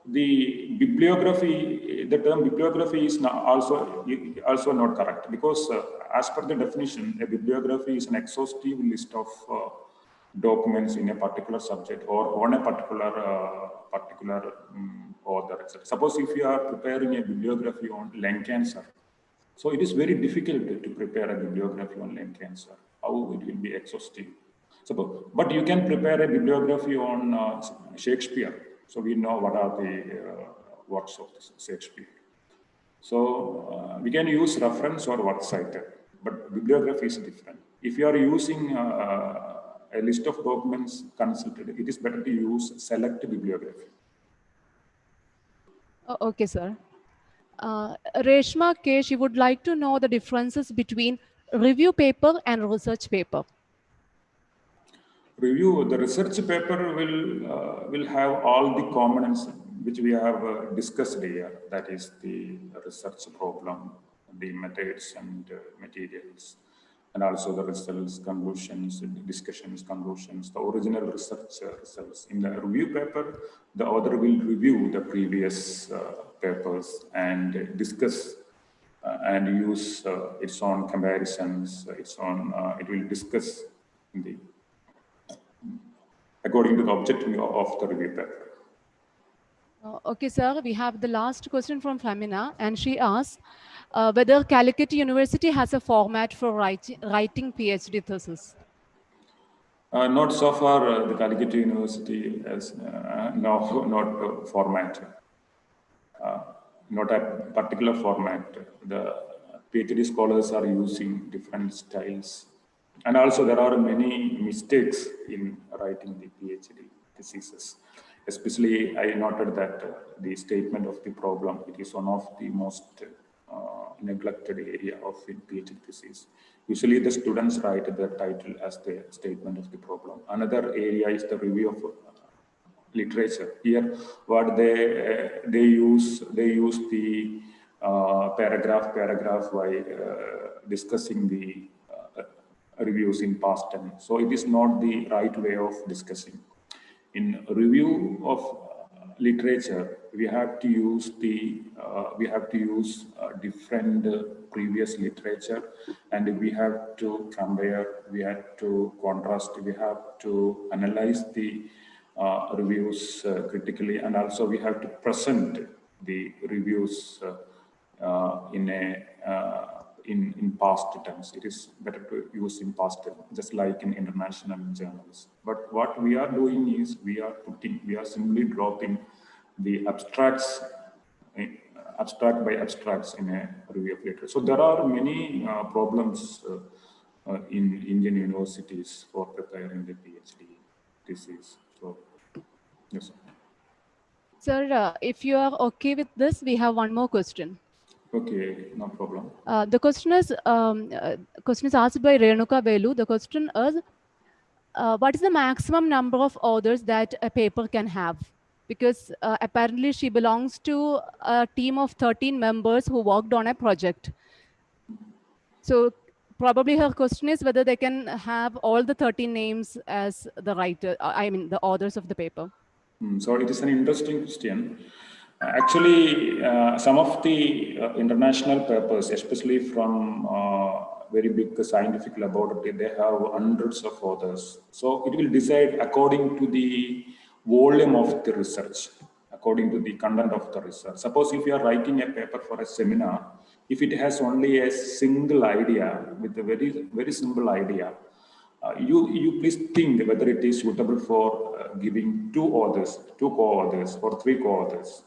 the bibliography, the term bibliography is not also not correct, because as per the definition, a bibliography is an exhaustive list of documents in a particular subject or on a particular author. Suppose if you are preparing a bibliography on lung cancer, so it is very difficult to prepare a bibliography on lung cancer. How it will be exhaustive? But you can prepare a bibliography on Shakespeare. So we know what are the works of Shakespeare. So we can use reference or works cited, but bibliography is different. If you are using a list of documents consulted, it is better to use select bibliography. Okay, sir. Reshma K, she would like to know the differences between review paper and research paper. The research paper will have all the components which we have discussed here. That is the research problem, the methods and materials, and also the results, conclusions, discussions, conclusions, the original research results. In the review paper, the author will review the previous papers and discuss and use its own comparisons, it will discuss according to the objective of the review paper. Okay, sir, we have the last question from Famina, and she asks whether Calicut University has a format for writing PhD thesis. Not so far, the Calicut University has not format, not a particular format. The PhD scholars are using different styles. And also there are many mistakes in writing the PhD theses. Especially, I noted that the statement of the problem, it is one of the most neglected area of PhD thesis. Usually the students write the title as the statement of the problem. Another area is the review of literature. Here, what they use the paragraph by discussing the reviews in past tense. So it is not the right way of discussing. In review of literature, we have to use different previous literature, and we have to compare, we have to contrast, we have to analyze the reviews critically, and also we have to present the reviews in past tense. It is better to use in past tense, just like in international journals. But what we are doing is we are simply dropping the abstracts, abstract by abstracts in a review of literature. So there are many problems in Indian universities for preparing the PhD thesis. So, yes. Sir, if you are okay with this, we have one more question. Okay, no problem. The question is asked by Renuka Velu. The question is, what is the maximum number of authors that a paper can have? Because apparently she belongs to a team of 13 members who worked on a project. So probably her question is whether they can have all the 13 names as the writer, the authors of the paper. So it is an interesting question. Actually, some of the international papers, especially from very big scientific laboratory, they have hundreds of authors. So it will decide according to the volume of the research, according to the content of the research. Suppose if you are writing a paper for a seminar, if it has only a single idea, with a very, very simple idea, you please think whether it is suitable for giving two co-authors or three co-authors.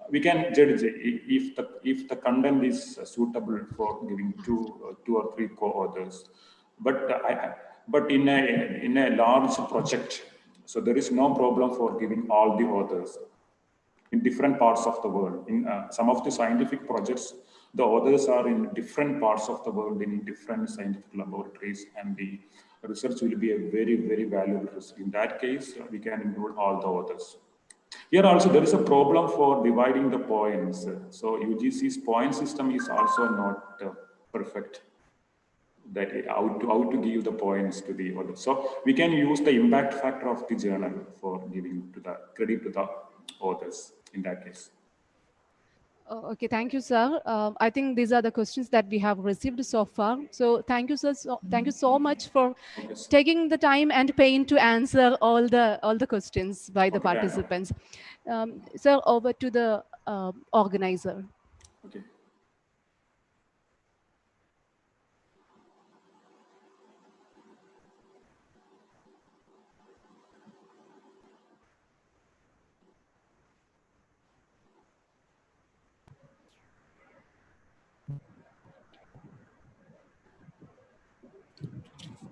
We can judge if the content is suitable for giving two or three co-authors, but in a large project, so there is no problem for giving all the authors in different parts of the world. In some of the scientific projects, the authors are in different parts of the world in different scientific laboratories, and the research will be a very, very valuable research. In that case, we can include all the authors. Here also there is a problem for dividing the points. So UGC's point system is also not perfect. That how to give the points to the author. So we can use the impact factor of the journal for giving to the credit to the authors in that case. Okay, thank you, sir. I think these are the questions that we have received so far. So thank you, sir. Thank you so much for taking the time and pain to answer all the questions by the participants. Sir, over to the organizer. Okay.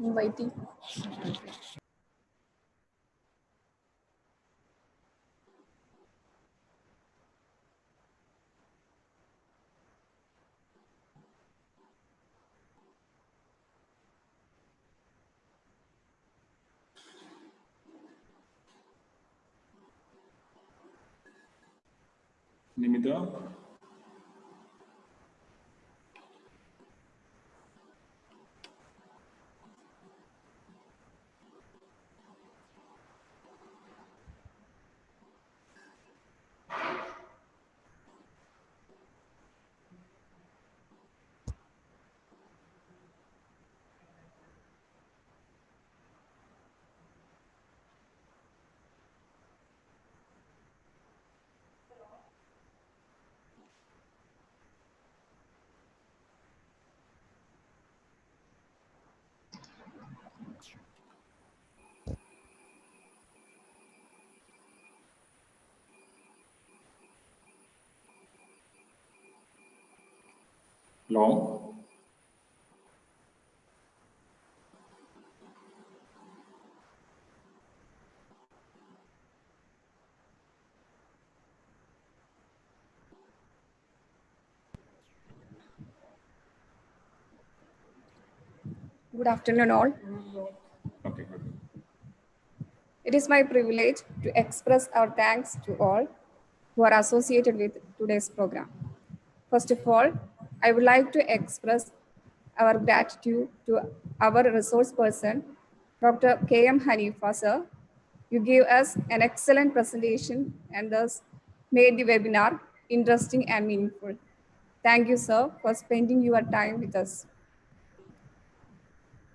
Inviting. Nimita? Hello? Good afternoon, all. Okay. It is my privilege to express our thanks to all who are associated with today's program. First of all, I would like to express our gratitude to our resource person, Dr. K.M Haneefa, sir. You gave us an excellent presentation and thus made the webinar interesting and meaningful. Thank you, sir, for spending your time with us.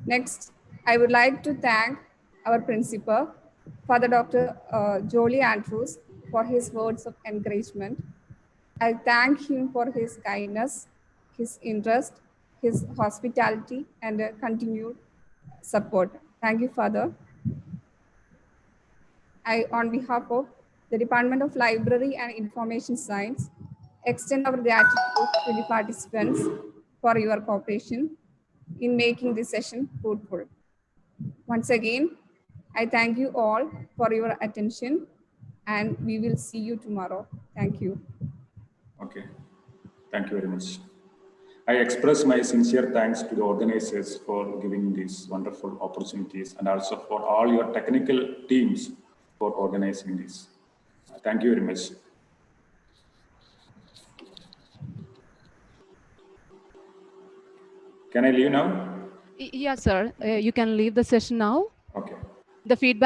Next, I would like to thank our principal, Father Dr. Jolie Andrews, for his words of encouragement. I thank him for his kindness, his interest, his hospitality, and continued support. Thank you, Father. I, on behalf of the Department of Library and Information Science, extend our gratitude to the participants for your cooperation in making this session fruitful. Once again, I thank you all for your attention and we will see you tomorrow. Thank you. Okay. Thank you very much. I express my sincere thanks to the organizers for giving these wonderful opportunities and also for all your technical teams for organizing this. Thank you very much. Can I leave now? Yes, sir. You can leave the session now. Okay. The feedback